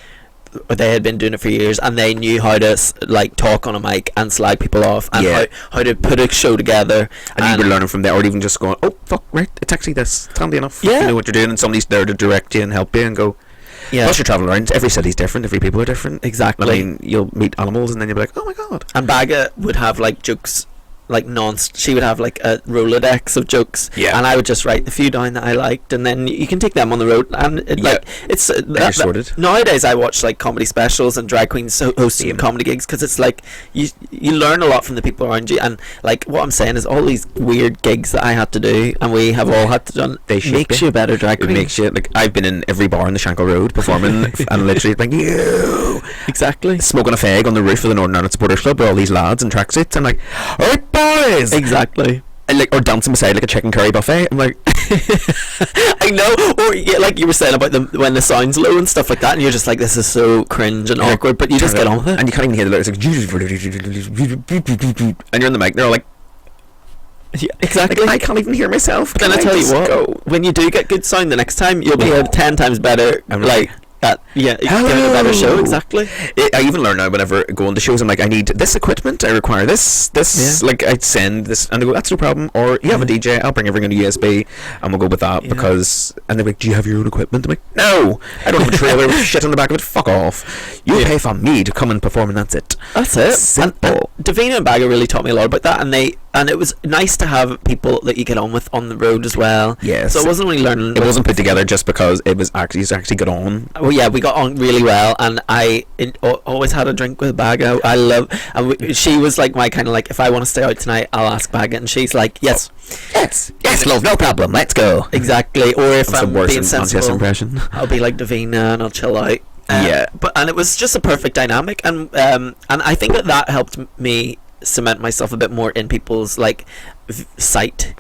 they had been doing it for years and they knew how to like talk on a mic and slag people off and how to put a show together, and you were learning from there, or even just going, oh fuck, right, it's actually this, it's handy enough. Yeah, you know what you're doing and somebody's there to direct you and help you and go. Yeah. Plus you're travelling around, every city's different, every people are different. Exactly. I mean, you'll meet animals and then you'll be like, oh my god. And Baga would have like jokes, like she would have like a Rolodex of jokes, and I would just write a few down that I liked, and then you can take them on the road, and like it's sorted. Nowadays I watch like comedy specials and drag queens hosting comedy gigs, because it's like you learn a lot from the people around you, and like what I'm saying is all these weird gigs that I had to do and we have all had to do, makes you a better drag queen. It makes you, like, I've been in every bar in the Shankill Road performing and literally like, you exactly smoking a fag on the roof of the Northern Ireland Supporters Club with all these lads in tracksuits. I'm like, alright boys, exactly. And like, or dancing beside like a chicken curry buffet. I'm like, I know. Or yeah, like you were saying about when the sound's low and stuff like that, and you're just like, this is so cringe and awkward, but you just get on with it, and you can't even hear the lyrics. Like, and you're on the mic, and they're all like, yeah, exactly. Like, I can't even hear myself. Then I tell you what, when you do get good sound the next time, you'll be 10 times better. I'm like. Yeah, give it a better show. Exactly. I even learn now whenever going to shows, I'm like, I need this equipment, I require this like I'd send this, and they go, that's no problem, or you have a DJ, I'll bring everything on a USB and we'll go with that, because, and they're like, do you have your own equipment? I'm like, no, I don't have a trailer with shit on the back of it, fuck off, you pay for me to come and perform, and that's it. Simple. And Davina and Baga really taught me a lot about that, and it was nice to have people that you get on with on the road as well. Yes. So it wasn't really learning. It wasn't put together just because it was actually got on. Well, yeah, we got on really well, and I always had a drink with Baga. She was like my kind of like, if I want to stay out tonight, I'll ask Baga, and she's like, yes, love, no problem, let's go. Exactly. Or if I'm being sensible, impression, I'll be like Davina and I'll chill out. And it was just a perfect dynamic, and I think that helped me cement myself a bit more in people's like sight,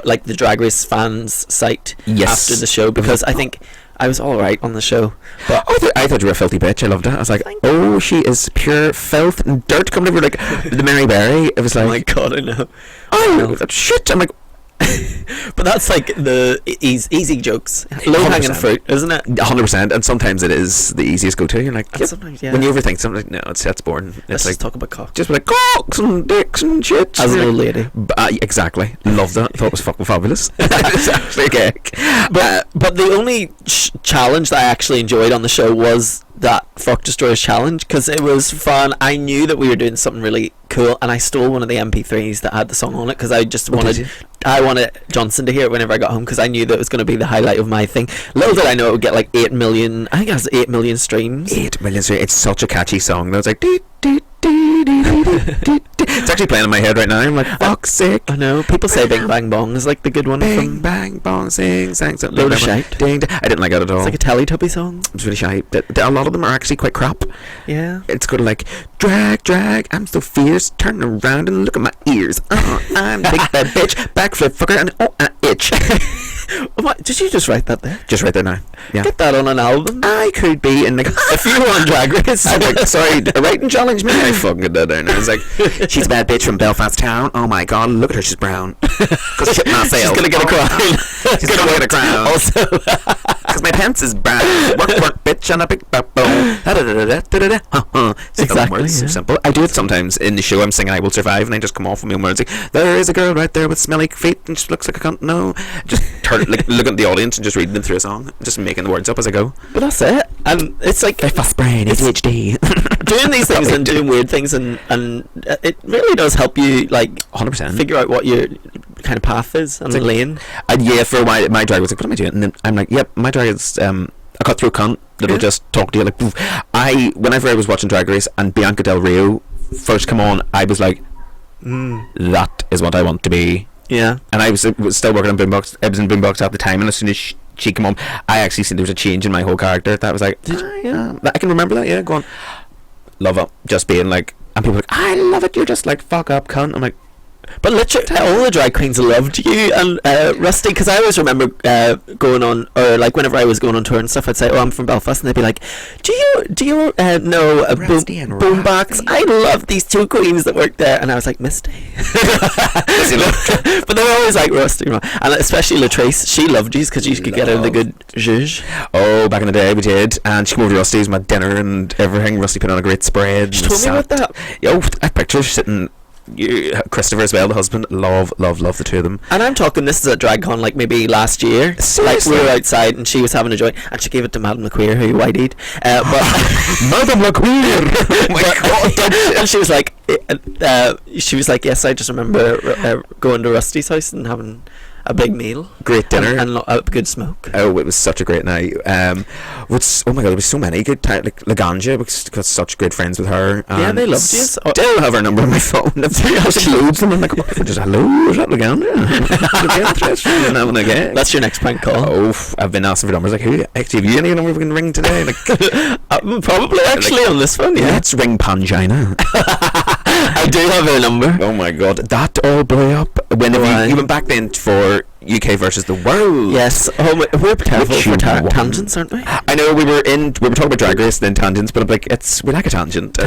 like the Drag Race fans' sight after the show, because I think I was all right on the show. But I thought you were a filthy bitch. I loved it. I was like, oh, she is pure filth and dirt coming over like the Mary Berry. It was like, oh my god, I know. Oh shit! I'm like, But that's like the easy jokes, low hanging 100%. fruit, isn't it? 100%, and sometimes it is the easiest go-to. You're like, And yep. sometimes, yeah. When you overthink something, like, no, that's boring. Let's It's like just talk about cock. just be like cocks and dicks and shit. As an old lady. Exactly, loved that. Thought it was fucking fabulous. It's actually a gag. But the only challenge that I actually enjoyed on the show was that Fuck Destroyers challenge, because it was fun. I knew that we were doing something really cool, and I stole one of the MP3s that had the song on it, because I just wanted Johnson to hear it whenever I got home, because I knew that it was going to be the highlight of my thing. Little did I know it would get like 8 million. I think it has 8 million streams. 8 million streams. It's such a catchy song. It's like it's actually playing in my head right now. I'm like, fuck's sake. I know. People say Bing Bang Bong is like the good one. Bang from bang bong sing sang something. Load of shite. Ding, ding. I didn't like it at all. It's like a Teletubby song. It's really shy. A lot of them are actually quite crap. Yeah. It's kind of like drag. I'm so fierce. Turn around and look at my ears. I'm big bad bitch. Backflip fucker and I itch. What? Did you just write that there? Just right there now. Yeah. Get that on an album. I could be in the. If you were on Drag Race. I'm like, sorry, writing challenge me. I fucking did that there. And I was like, she's a bad bitch from Belfast town. Oh my god, look at her, she's brown. Cause shit myself. She's gonna get a crown. She's gonna get a crown. Also, Cause my pants is brown. Work, bitch, on a big backbone. Exactly, Words, yeah. simple. I do it sometimes in the show. I'm singing "I Will Survive" and I just come off with my own words. Like, there is a girl right there with smelly feet and she looks like a cunt. No, just looking at the audience and just reading them through a song, just making the words up as I go. but that's it. And it's like Fast brain, ADHD. doing these things and doing weird things, and it really does help you like 100%. figure out what your kind of path is and It's like- lane. And yeah, for my drag was like, what am I doing? And then I'm like, yep, my drag is a cut-throat cunt that'll Yeah. just talk to you like, poof. Whenever I was watching Drag Race and Bianca Del Rio first come on, I was like, that is what I want to be. Yeah. And I was still working on Boombox. I was in Boombox at the time, and as soon as she came on, I actually seen there was a change in my whole character. That was like, yeah, I can remember that. Yeah, go on. Love it. Just being like, and people are like, I love it. You're just like, fuck up, cunt. I'm like, But literally, all the drag queens loved you and Rusty, because I always remember going on, or like whenever I was going on tour and stuff, I'd say, "Oh, I'm from Belfast," and they'd be like, "Do you know Rusty and Boombox? Rusty. I love these two queens that work there," and I was like, "Misty," but they were always like Rusty, and especially Latrice. She loved you because you could get her the good zhuzh. oh, back in the day we did, and she came over to Rusty's, my dinner and everything. Rusty put on a great spread. She and told me about that. Yo, I have pictures sitting. Christopher as well, the husband. Love the two of them. And I'm talking, this is at DragCon like maybe last year. Seriously? Like we were outside and she was having a joint and she gave it to Madame LaQueer, who white-eyed. But Madame LaQueer. Oh my god. and she was like, yes, I just remember going to Rusty's house and having a big meal, Great dinner. and a good smoke. Oh, it was such a great night. Oh my god, there was so many good times. Like Hydrangea, because got such good friends with her. Yeah, they loved you. Still have her number on my phone. I've loads of them. I'm like, what? Just hello, is that Hydrangea? That's your next prank call. Oh, I've been asking for numbers. Like, who? Actually, have you any number we can ring today? Like, Probably actually on this phone. Yeah, let's ring Pangina. I do have her number. Oh my god, that all blew up. Whenever you went back then for UK versus the world. Yes. Oh, we're terrible Which for you won. tangents, aren't we? I know we were talking about Drag Race then tangents, but I'm like, we like a tangent.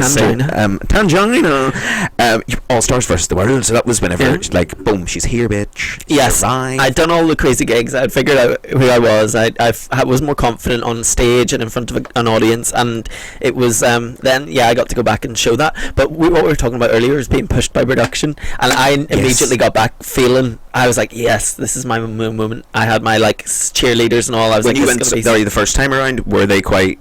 Tangina. All Stars versus the world. So that was whenever Yeah. like boom, she's here, bitch. Yes, Survive. I'd done all the crazy gigs. I'd figured out who I was. I was more confident on stage and in front of an audience, and it was then I got to go back and show that. But what we were talking about earlier is being pushed by production, and I immediately got back feeling. I was like, yes, this is my moment. I had my like cheerleaders and all. I was when like, you this went is gonna be there the first time around, were they quite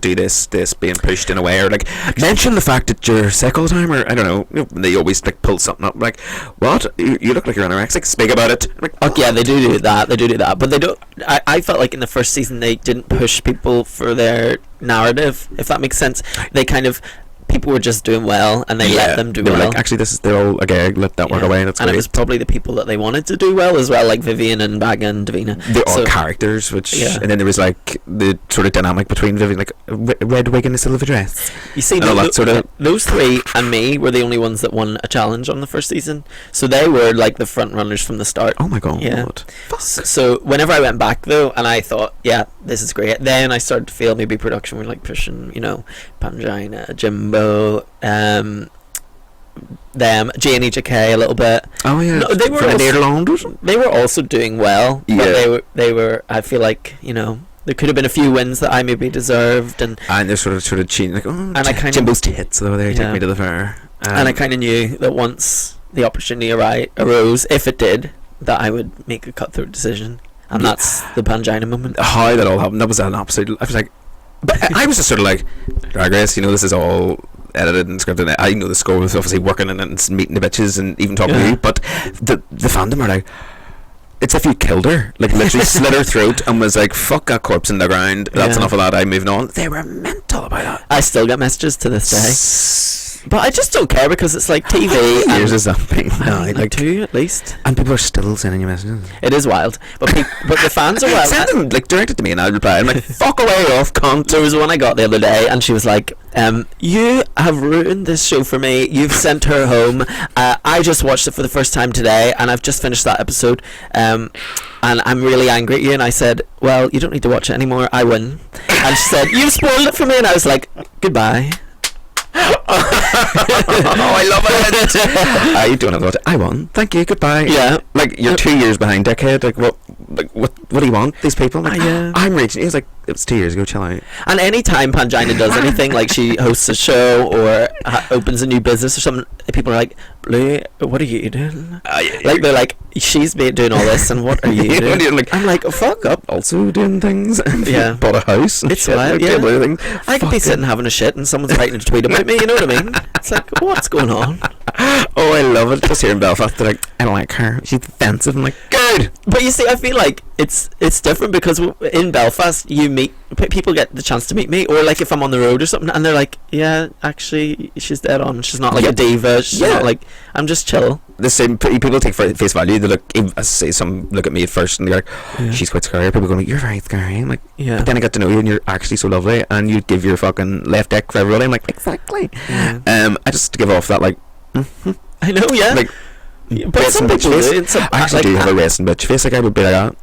do this being pushed in a way, or like mention the fact that you're sick all the time, or I don't know, they always like pull something up like, what, you look like you're anorexic, speak about it. I'm like, Oh yeah, they do that, but they don't. I felt like in the first season they didn't push people for their narrative, if that makes sense. They kind of, people were just doing well and they let them do they were well. like, actually they're all a gag, let that work away. That's and great. it was probably the people that they wanted to do well as well, like Vivian and Baga and Davina. They're all characters, which and then there was like the sort of dynamic between Vivian, like red wig and a silver dress. You see, and all that sort of those three and me were the only ones that won a challenge on the first season, so they were like the front runners from the start. Oh my god. Yeah. So whenever I went back though, and I thought, yeah, this is great, then I started to feel maybe production were like pushing, Pangina, Jimbo, them, JNEJK a little bit. Oh yeah, No, they were from also, Nederland. they were also doing well. Yeah. But they were. I feel like, you know, there could have been a few wins that I maybe deserved, and they're sort of cheating, like, oh, I kind of- Jimbo's tits though. They Yeah. take me to the fair. and I kind of knew that once the opportunity arose, if it did, that I would make a cutthroat decision, and Yeah. that's the Pangina moment. How that all happened, that was an absolute. I was like, but I was just sort of like, Drag Race, you know, this is all edited and scripted. I know the score was obviously working and it's meeting the bitches and even talking to Yeah. you, but the fandom are like, it's if you killed her, like literally slit her throat and was like, fuck that corpse in the ground, that's Yeah. enough of that, I'm moving on. They were mental about that. I still get messages to this day, but I just don't care because it's like TV. How many years and- has that been now? like 2 at least. And people are still sending you messages. It is wild, but but the fans are wild. Send them, like, direct it to me and I'll reply. I'm like, fuck away off, cunt. There was one I got the other day, and she was like, you have ruined this show for me. You've sent her home. I just watched it for the first time today, and I've just finished that episode, and I'm really angry at you. And I said, well, you don't need to watch it anymore. I win. And she said, you've spoiled it for me. And I was like, goodbye. Oh, I love it. You don't have to watch it. I won. Thank you. Goodbye. Yeah. Like, you're 2 years behind, dickhead. Like, what do you want? These people? Like, Yeah. I'm reaching. It was like, it was 2 years ago. Chill out. And any time Pangina does anything, like she hosts a show or opens a new business or something, people are like, Blue, what are you doing? Like, they're like, she's been doing all this, and what are you Yeah, doing? you're like, I'm like, oh, fuck up. Also doing things. Yeah. Bought a house. and It's shit, wild, like, yeah. doing other things. I could be Fucking- sitting having a shit and someone's writing a tweet about me, you know what I mean? It's like, what's going on? Oh, I love it. Just here in Belfast, they're like, I don't like her. She's offensive. I'm like, good. But you see, I feel like it's different because in Belfast, you meet, people get the chance to meet me, or like if I'm on the road or something, and they're like, yeah, actually, she's dead on. She's not like Yeah. a diva. She's Yeah. not like, I'm just chill. The same people take for face value. They look, as I say, some look at me at first and they're like, Yeah. she's quite scary. People going, you're very scary. I'm like, Yeah. but then I got to know you and you're actually so lovely and you give your fucking left dick for everybody. I'm like, exactly. Yeah. I just give off that like, I know, yeah. like, but racing some bitch people face. do. It's I actually do have a racing bitch face. Like, I would be like that.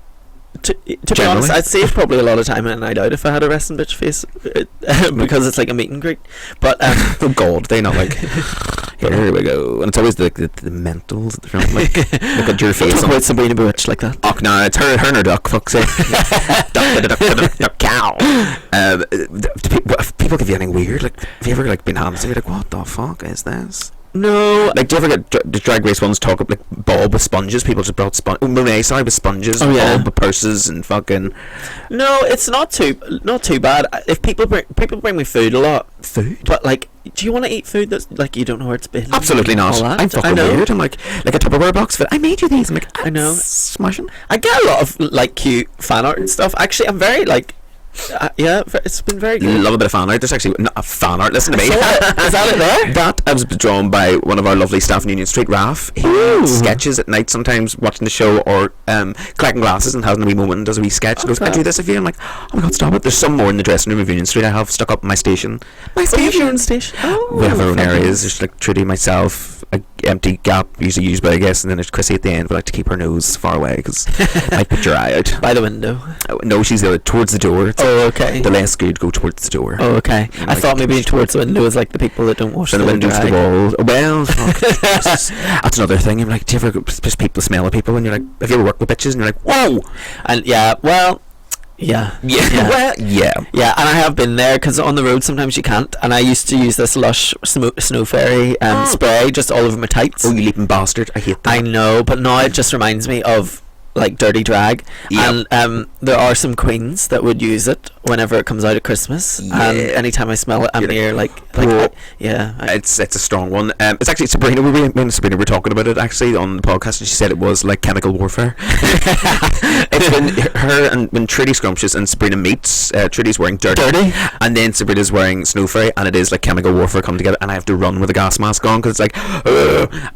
To be Generally. honest, I'd save probably a lot of time in a night out if I had a resting bitch face, because it's like a meet and greet. But Oh God, they not like. Here we go, and it's always the mentals at the front. Like, look at your face. talk I'm about Sabrina Bewitched like that. Oh no, it's her and her duck. Fuck's sake. duck cow. People give you anything weird? Like, have you ever like been handsome? You're like, what the fuck is this? No, Like, do you ever get the Drag Race ones talk like Bob with sponges? People just brought Monet, sorry, with sponges. Oh, yeah. Bob with purses and fucking no, it's not too bad. If people bring me food a lot, food. but like, do you want to eat food that's like you don't know where it's been? Absolutely not. All that? I'm I fucking know. weird. I'm like a Tupperware box, but I made you these. I'm like, I know. smashing. I get a lot of like cute fan art and stuff. Actually, I'm very like, yeah, it's been very good. Love a bit of fan art. There's actually not a fan art. Listen to me. Is that it there? That I was drawn by one of our lovely staff in Union Street, Raf. He Ooh. sketches at night sometimes watching the show or collecting glasses and having a wee moment and does a wee sketch and goes, I Okay. do this if you. I'm like, oh my God, stop it. There's some more in the dressing room of Union Street I have stuck up in my station. My Oh, you have your own station. station. Oh, We have our own fabulous. areas. There's like Trudy, myself, a empty gap usually used by a guest, and then there's Chrissy at the end. We like to keep her nose far away because might put your eye out. By the window. No, she's the other, towards the door. It's Oh, okay. the less good go towards the door. Oh, okay. I Like, thought maybe towards the window is like the people that don't wash So the their windows, drag. the walls. Well, fuck. That's another thing. I'm like, do you ever just people smell of people and you're like, have you ever worked with bitches and you're like, whoa, And yeah, well, yeah. well, yeah. Yeah, and I have been there because on the road sometimes you can't. And I used to use this Lush Snow Fairy spray just all over my tights. Oh, you leaping bastard! I hate that. I know, but now it just reminds me of like dirty drag. Yep. And there are some queens that would use it whenever it comes out at Christmas. Yeah. And anytime I smell it, I'm You're near like Whoa. yeah. It's a strong one. It's actually Sabrina. Me and Sabrina were talking about it actually on the podcast, and she said it was like chemical warfare. It's when her and when Trudy Scrumptious and Sabrina meets. Trudy's wearing dirty, and then Sabrina's wearing Snow Fairy, and it is like chemical warfare come together. And I have to run with a gas mask on because it's like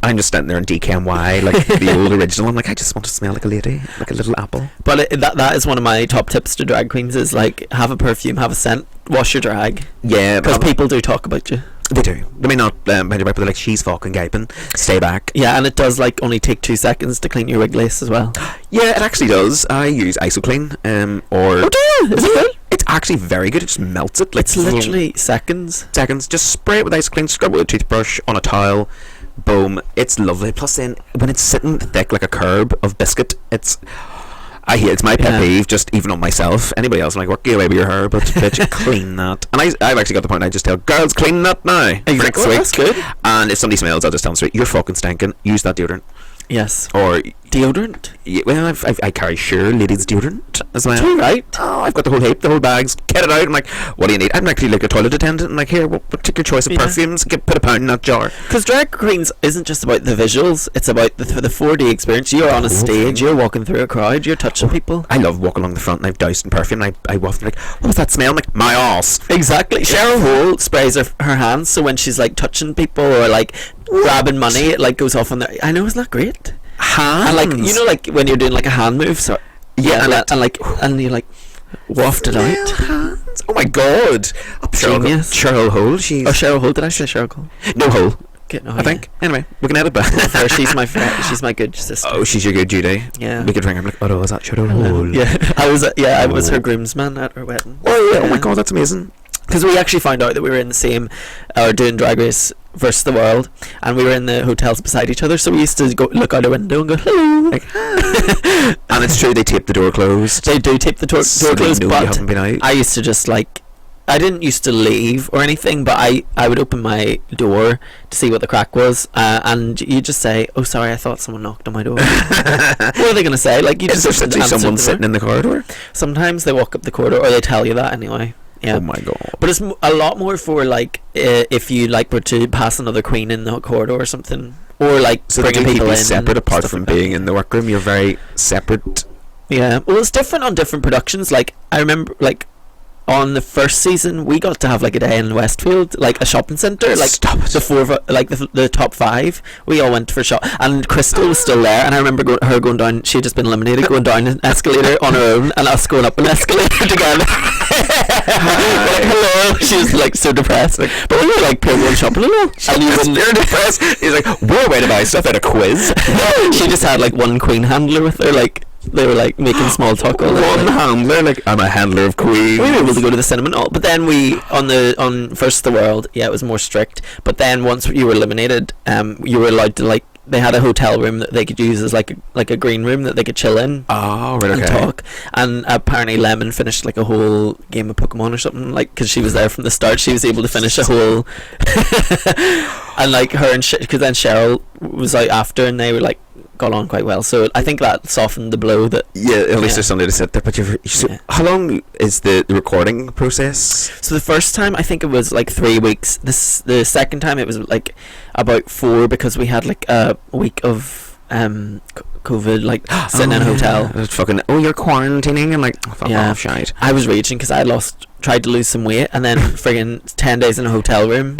I'm just standing there in DKNY like the old original. I'm like, I just want to smell like a lady, like a little apple. But that is one of my top tips to drag queens is like have a perfume, have a scent, wash your drag. Yeah, Because people do talk about you. they do. They may not behind your back, but they're like, she's fucking gaping. Stay back. Yeah, and it does like only take 2 seconds to clean your wig lace as well. Yeah, it actually does. I use IsoClean, or Oh, do you? Is it good? it's actually very good. It just melts it. Like It's literally seconds. seconds. Just spray it with IsoClean, scrub it with a toothbrush on a towel, boom, it's lovely. Plus then when it's sitting thick like a curb of biscuit, it's my pet peeve, just even on myself. Anybody else, I'm like, work away with your hair, but bitch, clean that. And I've actually got the point, I just tell girls, clean that now. Exactly. For That's good. And if somebody smells, I'll just tell them straight, you're fucking stinking, use that deodorant. Yes. Or deodorant. Yeah, well, I carry Sure ladies deodorant as well. Too right. Oh, I've got the whole heap, the whole bags. Get it out. I'm like, what do you need? I'm actually like a toilet attendant. I'm like, here, take your choice of perfumes. Put a pound in that jar. Because drag queens isn't just about the visuals. It's about the 4D experience. You're on a stage. You're walking through a crowd. You're touching people. I love walking along the front and I've doused in perfume. And I walk like, what was that smell? I'm like, my arse. Exactly. Cheryl Hole sprays her hands, so when she's like touching people or like grabbing money, it like goes off on their. I know, isn't that great? Hands. And like, you know, like when you're doing like a hand move, so yeah, and you like waft it out. Hands. Oh my god. Cheryl Hole. Cheryl Hole. Did I say Cheryl Hole? No Hole. I think. Anyway, we can edit back. She's my friend. She's my good sister. Oh, she's your good Judy. Yeah. We could ring her like, oh, is that Cheryl Hole? Yeah. I was her groomsman at her wedding. Oh yeah. Oh my god, that's amazing. Because we actually found out that we were in the same, doing Drag Race versus the World, and we were in the hotels beside each other, so we used to go look out a window and go, hello. Like, and it's true, they tape the door closed. They do tape the door closed, but you haven't been out. I used to just like, I didn't used to leave or anything, but I would open my door to see what the crack was, and you just say, oh sorry, I thought someone knocked on my door. What are they going to say? Like, you Is there actually someone sitting in the corridor? Sometimes they walk up the corridor, or they tell you that anyway. Yeah. Oh my god. But it's a lot more for like if you like were to pass another queen in the corridor or something, or like so bringing people in separate apart from being in the workroom. You're very separate. Yeah. Well, it's different on different productions. Like I remember, like on the first season, we got to have like a day in Westfield, like a shopping centre. Like the top 5, we all went for shop, and Crystal was still there. And I remember her going down. She had just been eliminated, going down an escalator on her own, and us going up an escalator together. Like, hello. She was like so depressed. Like, but we were like pure shopping alone. And you wouldn't. You're depressed. He's like, we're away to buy stuff at a quiz. She just had like one queen handler with her, like. They were like making small talk all One handler, like I'm a handler of queens. We were able to go to the cinema and all, but then we on First the World, yeah, it was more strict. But then once you were eliminated, you were allowed to like. They had a hotel room that they could use as like a green room that they could chill in. Oh, right, okay. And talk. And apparently Lemon finished like a whole game of Pokemon or something, like because she was there from the start. She was able to finish a whole. And like her and because then Cheryl was out after, and they were like got on quite well. So I think that softened the blow. That at least there's somebody to sit there. But how long is the recording process? So the first time I think it was like 3 weeks. The second time it was like about 4, because we had like a week of COVID, like sitting in a hotel. Fucking, you're quarantining, and like, fuck off, shite. I was raging because I tried to lose some weight, and then friggin' 10 days in a hotel room.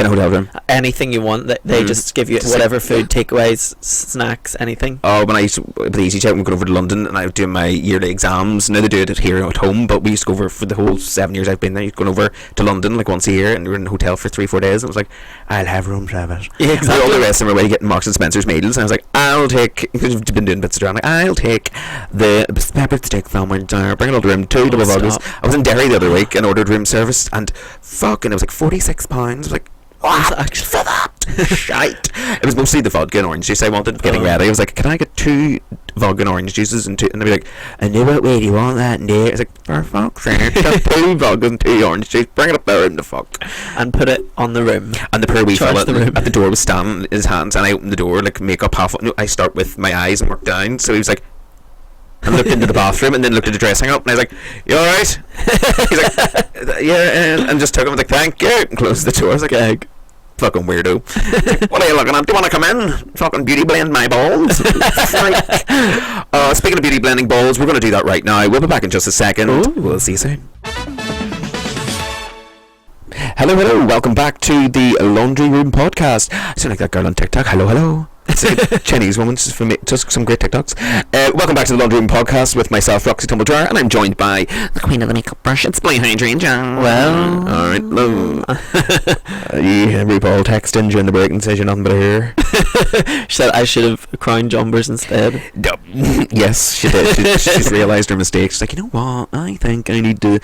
Anything you want, they just give you whatever food, takeaways, snacks, anything. Oh, when I used to, with the EasyJet, we go over to London, and I was doing my yearly exams. Now they do it here at home, but we used to go over for the whole 7 years I've been there. You'd go over to London like once a year, and we were in a hotel for 3-4 days, and it was like, I'll have room service. Yeah, exactly. All the rest of them were away getting Marks and Spencer's meals, and I was like, I'll take, because we've been doing bits of drama, like, I'll take the peppered steak sandwich, bring it all to room, 2 double burgers. I was in Derry the other week and ordered room service, and fucking, it was like £46. I was like, what? Actually, for that? Shite. It was mostly the vodka and orange juice I wanted getting ready. I was like, can I get 2 vodka and orange juices and they'd be like, I knew what way do you want that in there? I was like, for fuck's sake, just 2 vodka and 2 orange juice, bring it up there in the fuck. And put it on the room. And the poor wee fella at the door was standing in his hands, and I opened the door, like makeup half, no, I start with my eyes and work down, so he was like, and looked into the bathroom and then looked at the dressing up, and I was like, you alright? He's like, yeah, and just took him, like, thank you, and closed the door. I was like, egg. Fucking weirdo. Like, what are you looking at? Do you want to come in? Fucking beauty blend my balls. Speaking of beauty blending balls, we're going to do that right now. We'll be back in just a second. Ooh. We'll see you soon. Hello, welcome back to the Laundry Room Podcast. I sound like that girl on TikTok. Hello. It's a Chinese woman, just some great TikToks. Welcome back to the Laundry Room Podcast with myself, Roxy Tumbledore, and I'm joined by the Queen of the Makeup Brush. It's Hydrangea. Well, alright, hello. RuPaul texted during the break and says you're nothing but a hair. She said I should have crowned jumpers instead. Yes, she did. She's realised her mistake. She's like, you know what? I think I need to.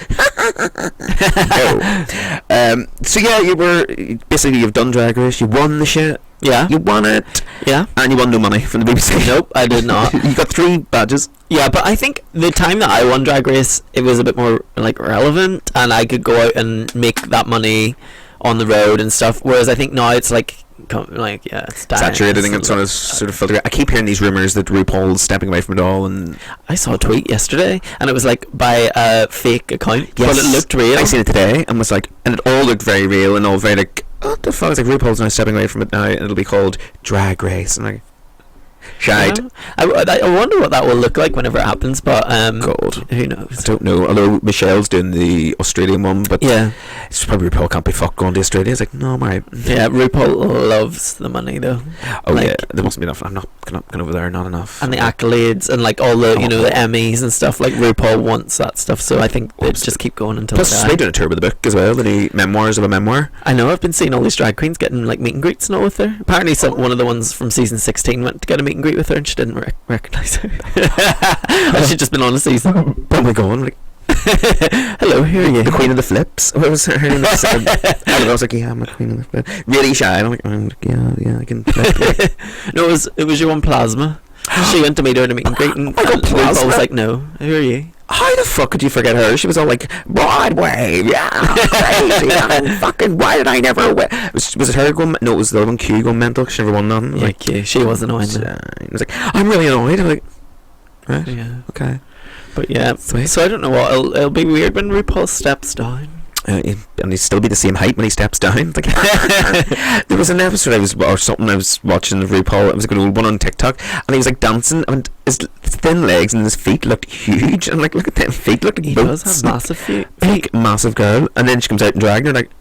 So yeah, you've done Drag Race. You won the shit. Yeah. You won it. Yeah. And you won no money from the BBC. Nope, I did not. You got 3 badges. Yeah, but I think the time that I won Drag Race, it was a bit more like relevant, and I could go out and make that money on the road and stuff. Whereas I think now it's like it's dying. Saturated and it's sort of filtered. I keep hearing these rumours that RuPaul's stepping away from it all, and I saw a tweet yesterday, and it was like by a fake account, but it looked real. I seen it today, and was like, and it all looked very real and all very like, what the fuck? It's like RuPaul's now stepping away from it now, and it'll be called Drag Race. And like, shite. Yeah. I wonder what that will look like whenever it happens, but God, who knows? I don't know. Although Michelle's doing the Australian one, but yeah, it's probably RuPaul can't be fucked going to Australia. It's like, no, I'm alright. Yeah, RuPaul loves the money though. Oh like, yeah, there mustn't be enough. I'm not going over there. Not enough. And the accolades and like all the the Emmys and stuff. Like RuPaul wants that stuff, so I think they just keep going until. Plus, they're doing a tour with the book as well. The new memoirs of a memoir. I know. I've been seeing all these drag queens getting like meet and greets and all with her. Apparently, one of the ones from season 16 went to get a meet and greet with her, and she didn't recognise her. And she'd just been on a season. Probably going like, hello, here are you? The Queen of the Flips. What was her name? I was like, yeah, I'm a Queen of the Flips. Really shy. I'm like, yeah, I can flip. No, it was your one Plasma. She went to meet her in a meet and greet, and RuPaul was like, no, who are you? How the fuck could you forget her? She was all like, Broadway, yeah, crazy, fucking, why did I never win? Was it her going, no, it was the other one, Q going mental, she never won none. Yeah, like, Q, she was annoying. I was like, I'm really annoyed. I'm like, right, yeah, okay. But yeah, so I don't know what, it'll be weird when RuPaul steps down. And he'll still be the same height when he steps down. Like, there was an episode I was watching of RuPaul. It was like an old one on TikTok, and he was like dancing, and his thin legs and his feet looked huge. And like, look at them feet, look like he boats. Does have massive feet. Big, massive girl. And then she comes out in drag, and you're like,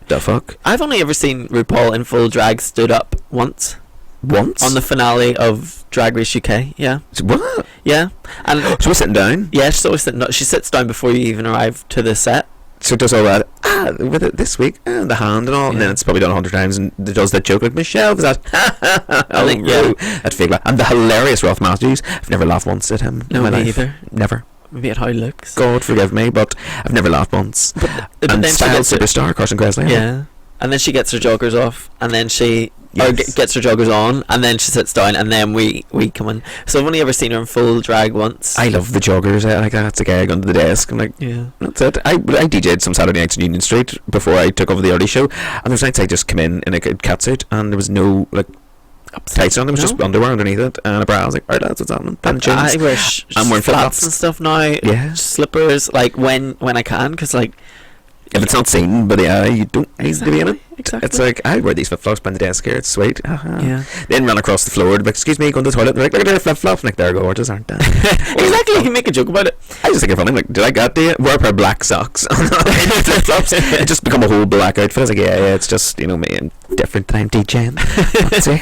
the fuck? I've only ever seen RuPaul in full drag stood up once. Once? On the finale of Drag Race UK, yeah. What? Yeah. And she was sitting down? Yeah, she's always sitting down. She sits down before you even arrive to the set. So it does all that with it this week, the hand and all, and then it's probably done 100 times, and it does that joke like Michelle was that that fake laugh, and the hilarious Roth Matthews. I've never laughed once at him. No, in my me life. either. Never. Maybe at how he looks. God forgive me, but I've never laughed once. But and then style superstar Carson Kressley. Yeah. And then she gets her joggers off, and then she gets her joggers on, and then she sits down, and then we come in. So I've only ever seen her in full drag once. I love the joggers. I like that's a gag under the desk. I'm like, yeah, that's it. I DJ'd some Saturday nights in Union Street before I took over the early show, and there was nights I just come in a catsuit, and there was no like tights on. There was just underwear underneath it and a bra. I was like, alright, that's what's happening. I wear I'm wearing flats and stuff now. Yeah, slippers like when I can, because like. If it's not seen by the eye, you don't need to be in it. Exactly. It's like, I wear these flip-flops behind the desk here, it's sweet. Yeah. Then run across the floor, like, excuse me, going to the toilet, and they're like, look at their flip-flops, like, they're gorgeous, aren't they? Exactly, you can make a joke about it. I just think it's funny, like, did I get to wear a pair of black socks on flip-flops? It just become a whole black outfit. I was like, yeah, it's just, me and different time DJing. That's it.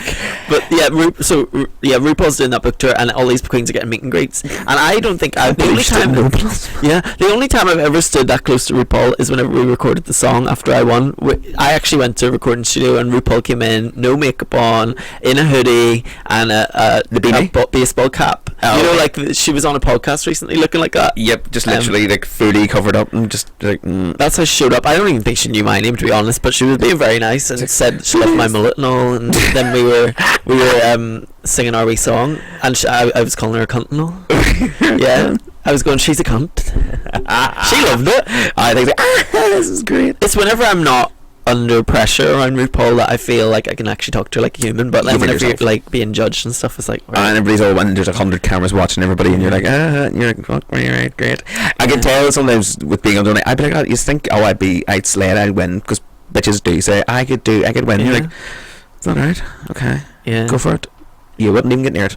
But yeah, RuPaul's doing that book tour, and all these queens are getting meet and greets. And I don't think the only time I've ever stood that close to RuPaul is whenever we recorded the song after I won. I actually went to a recording studio, and RuPaul came in, no makeup on, in a hoodie and a baseball cap. Like she was on a podcast recently looking like that. Yep, just literally like fully covered up and just like. That's how she showed up. I don't even think she knew my name, to be honest, but she was being very nice and said she loved my mullet and all. And then we were singing our wee song, and I was calling her a cunt and all. Yeah. I was going, she's a cunt. She loved it. I think this is great. It's whenever I'm not under pressure around RuPaul that I feel like I can actually talk to her like a human, but then whenever you're like being judged and stuff, it's like and everybody's all when there's 100 cameras watching everybody, and you're like and you're like, fuck, right, great. I can tell sometimes with being under, I'd be like, you think, I'd slay it, I'd win, because bitches do say I could win. You're like, it's not right, okay, go for it. You wouldn't even get near it.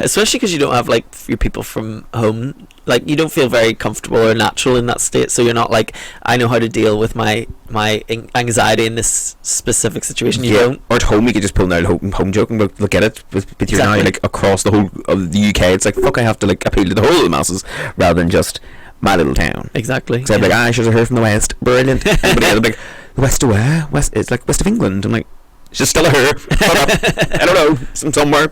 Especially because you don't have like your people from home. Like you don't feel very comfortable or natural in that state. So you're not like, I know how to deal with my anxiety in this specific situation. You don't. Or at home you could just pull out a home joke and we'll get it. But you're now like across the whole of the UK. It's like, fuck, I have to like appeal to the whole of the masses rather than just my little town. Exactly. So I'm like, I should have heard from the West. Brilliant. Everybody else like, the West to where? West. It's like West of England. I'm like, she's still a her. I don't know, somewhere.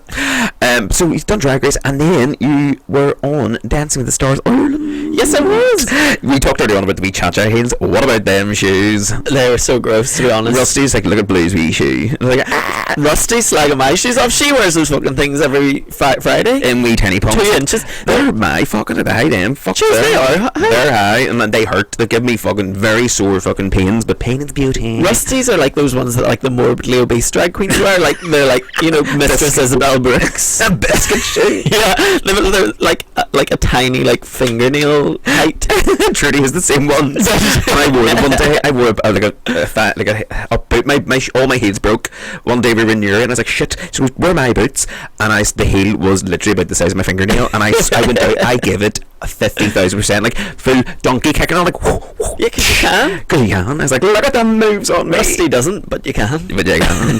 So you've done Drag Race, and then you were on Dancing with the Stars Ireland. Yes, I was. We talked earlier on about the wee cha-cha heels. What about them shoes? They were so gross, to be honest. Rusty's like, look at Blue's wee shoe. I was like, Rusty slagging my shoes off. She wears those fucking things every Friday. in wee tiny pumps. 2 inches. They're my fucking high, them. Fuck Jeez, them. they are. They're high, and then they hurt. They give me fucking very sore fucking pains, but pain is beauty. Rusties are like those ones that like the morbidly obese drag queens wear. Like they're like, you know, Mistress Isabel Brooks. A biscuit shoe. Yeah, they're like a tiny like fingernail height. Trudy was the same one. And I wore it one day. I wore a fat, like a boot. All my heels broke. One day we were in Europe, and I was like, shit. So where are my boots? And the heel was literally about the size of my fingernail. And I went out. I gave it 50,000%, like full donkey kicking on, like whoo, whoo. Yeah, because you can. Because you can. I was like, look at the moves on me. Rusty doesn't, but you can. But you can.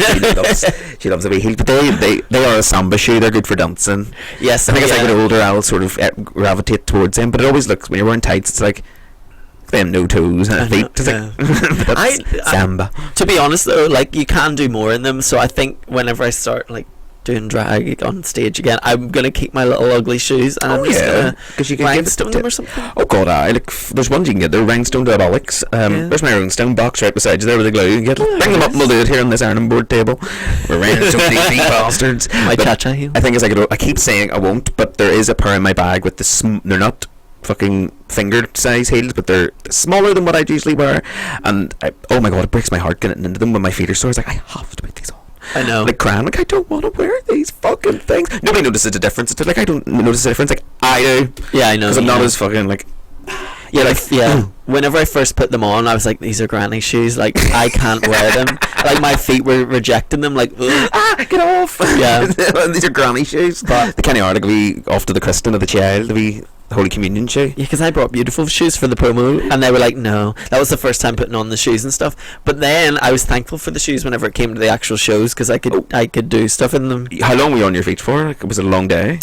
She loves the wee heel. But they are a samba shoe. They're good for dancing. Yes, I think as I get older, I'll sort of gravitate towards them. But it always looks, when you're wearing tights, it's like them no toes and feet. It's like, but that's samba. To be honest though, like you can do more in them. So I think whenever I start like doing drag on stage again, I'm gonna keep my little ugly shoes and I'm just gonna because you can rhinestone them or something. Oh god, there's ones you can get. They're rhinestone diabolics. There's my rhinestone box right beside you there with the glue. You can bring them up and we'll do it here on this ironing board table. We're rhinestone these bastards. My cha-cha heel. I think as I keep saying I won't, but there is a pair in my bag with they're not fucking finger size heels, but they're smaller than what I'd usually wear, and oh my god, it breaks my heart getting into them when my feet are sore. It's like, I have to put these on. I know. Like crying, like I don't want to wear these fucking things. Nobody notices the difference. It's like I don't notice the difference. Like I do. Yeah, I know. Because I'm not as fucking like. Yeah, like whenever I first put them on, I was like, these are granny shoes. Like I can't wear them. Like my feet were rejecting them. Like get off. Yeah. These are granny shoes. But they kind of are like we off to the christening of the child, the Holy Communion shoe. Yeah, because I brought beautiful shoes for the promo, and they were like, no. That was the first time putting on the shoes and stuff. But then I was thankful for the shoes whenever it came to the actual shows, because I could do stuff in them. How long were you on your feet for? Like, was it a long day?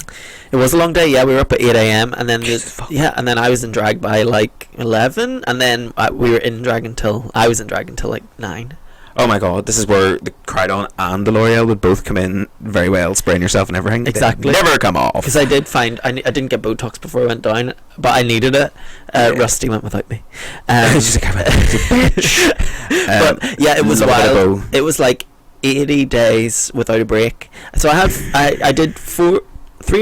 It was a long day. Yeah, we were up at 8 a.m. and then and then I was in drag by like 11, and then we were in drag until I was in drag until like 9. Oh my god, this is where the Crydon and the L'Oreal would both come in very well, spraying yourself and everything. Exactly. They never come off. Because I did find, I didn't get Botox before I went down, but I needed it. Rusty went without me. She's like, bitch. But yeah, it was wild. It was like 80 days without a break. So I did 3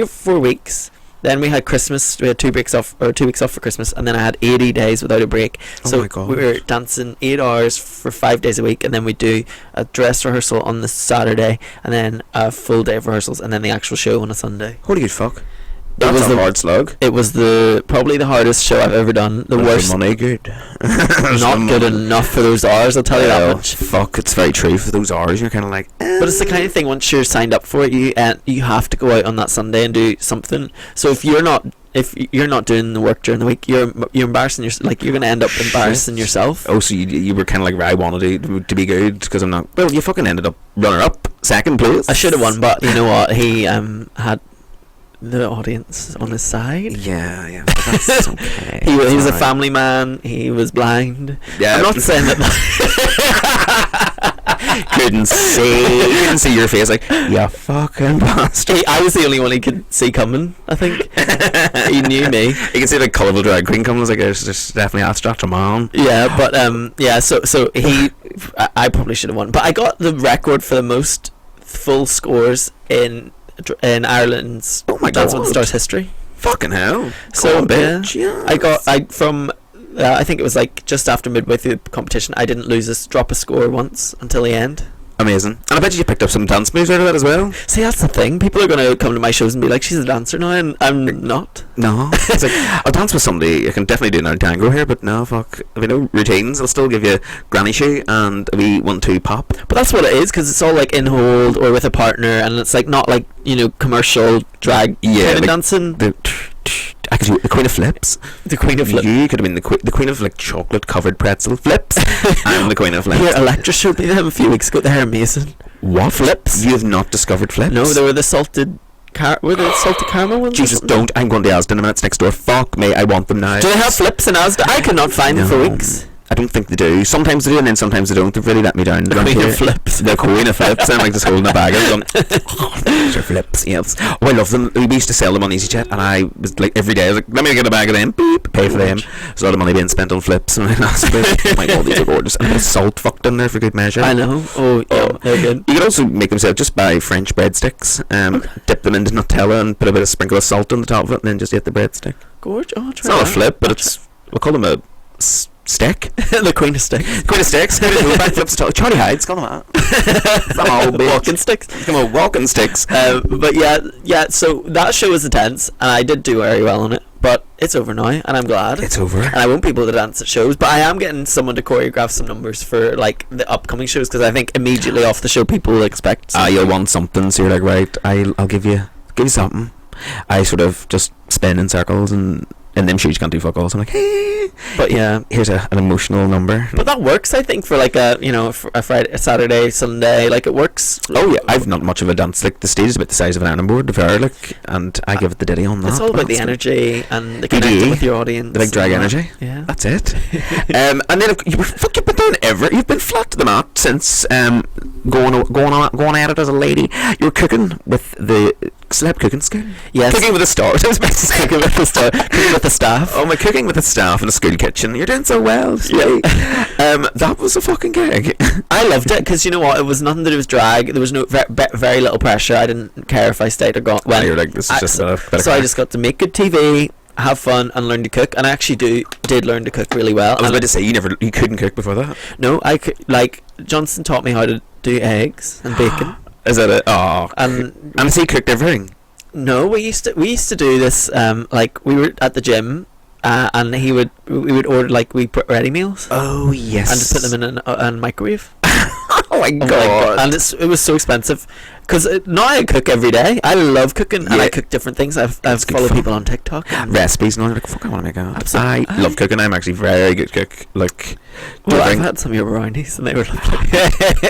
or 4 weeks. Then we had Christmas. We had 2 weeks off for Christmas, and then I had 80 days without a break. So we were dancing 8 hours for 5 days a week, and then we do a dress rehearsal on the Saturday, and then a full day of rehearsals, and then the actual show on a Sunday. Holy good fuck! That's a hard slug. It was probably the hardest show I've ever done. The worst. Money good. Not good enough for those hours. I'll tell you that much. Fuck, it's very true. For those hours, you're kind of like. But it's the kind of thing. Once you're signed up for it, you have to go out on that Sunday and do something. So if you're not doing the work during the week, you're embarrassing yourself. Like you're gonna end up embarrassing yourself. Oh, so you were kind of like, I wanted to be good because I'm not. Well, you fucking ended up runner up, second place. I should have won, but you know what? He had the audience on his side. Yeah, but that's okay. He was a family man. He was blind. Yeah, I'm not saying that. couldn't see your face, like, you fucking bastard. I was the only one he could see coming, I think. He knew me. You can see the colourful drag queen coming. I was like, there's definitely abstract a man. Yeah, but so I probably should have won, but I got the record for the most full scores in Ireland's Dance with the Stars history. Fucking hell. So bitch. Yeah. I think it was like just after midway through the competition, I didn't drop a score once until the end. Amazing. And I bet you picked up some dance moves out of that as well. See, that's the thing. People are going to come to my shows and be like, she's a dancer now, and I'm not. No. It's like, I'll dance with somebody. I can definitely do an tango here, but no, fuck. If you know routines, I'll still give you granny shoe and a wee 1-2 pop. But that's what it is, because it's all like in hold or with a partner, and it's like not like, commercial drag kind of dancing. I could do the Queen of Flips. The Queen of Flips. You could have been the Queen of like chocolate covered pretzel flips. I'm the Queen of Flips. Here, Electra showed me them a few weeks ago. They're amazing. What flips? You have not discovered flips? No, they were the salted caramel ones. Jesus, don't! I'm going to Asda in a minute. It's next door. Fuck me, I want them now. Do they have flips in Asda? I could not find them for weeks. I don't think they do. Sometimes they do, and then sometimes they don't. They've really let me down. The queen of flips. The queen of flips. I'm like just holding a bag and going, flips, yes. Oh, I love them. We used to sell them on EasyJet, and I was like every day I was like, let me get a bag of them, beep, pay for them. There's a lot of money being spent on flips, and oh my god, these are gorgeous. And a bit of salt fucked in there for good measure. I know. Oh, yeah, they're good. You could also make them self, just buy French breadsticks, dip them into Nutella and put a bit of sprinkle of salt on the top of it, and then just eat the breadstick. Gorge. Oh, it's not a flip, but we'll call them a stick. The queen of sticks. Queen of sticks. Backflips. Charlie Hyde's call them that. Some old bitch. Walking sticks. Come on, walking sticks. But yeah. So that show was intense, and I did do very well on it. But it's over now, and I'm glad it's over. And I won't be able to dance at shows, but I am getting someone to choreograph some numbers for like the upcoming shows, because I think immediately off the show people will expect. You'll want something, so you're like, right, I'll give you something. I sort of just spin in circles, and in them shows you can't do fuck all, so I'm like, hey. But yeah, here's an emotional number. But that works, I think, for like a Friday, a Saturday, Sunday, like it works. Oh yeah, I've not much of a dance. Like the stage is about the size of an iron board, and I give it the ditty on that. It's all about the energy and the connecting with your audience. The big drag energy. Yeah, that's it. And then you've been doing you've been flat to the mat since going at it as a lady. You were cooking with the celeb cooking school. Yes, cooking with the stars. I was about to say cooking with the star, cooking with the staff. Oh my, cooking with the staff in a school kitchen. You're doing so well. Yeah. That was a fucking gig. I loved it because you know what? It was nothing to do with drag. There was no very little pressure. I didn't care if I stayed or got. Well, you're like, this is just a bit so I just got to make good TV, have fun, and learn to cook. And I actually did learn to cook really well. I was about to say you couldn't cook before that. No, I could. Like Johnson taught me how to do eggs and bacon. Is that it? Oh, and has he cooked everything? No, we used to do this. Like we were at the gym. And we would order, like, we put ready meals. Oh yes. And just put them in a microwave. Oh my god. And it was so expensive. Because now I cook every day. I love cooking, and I cook different things. I've followed people on TikTok. Recipes, and I'm like, fuck, I want to make that. Absolutely. I love cooking. I'm actually very good cook. Like, I've had some of your brownies, and they were lovely.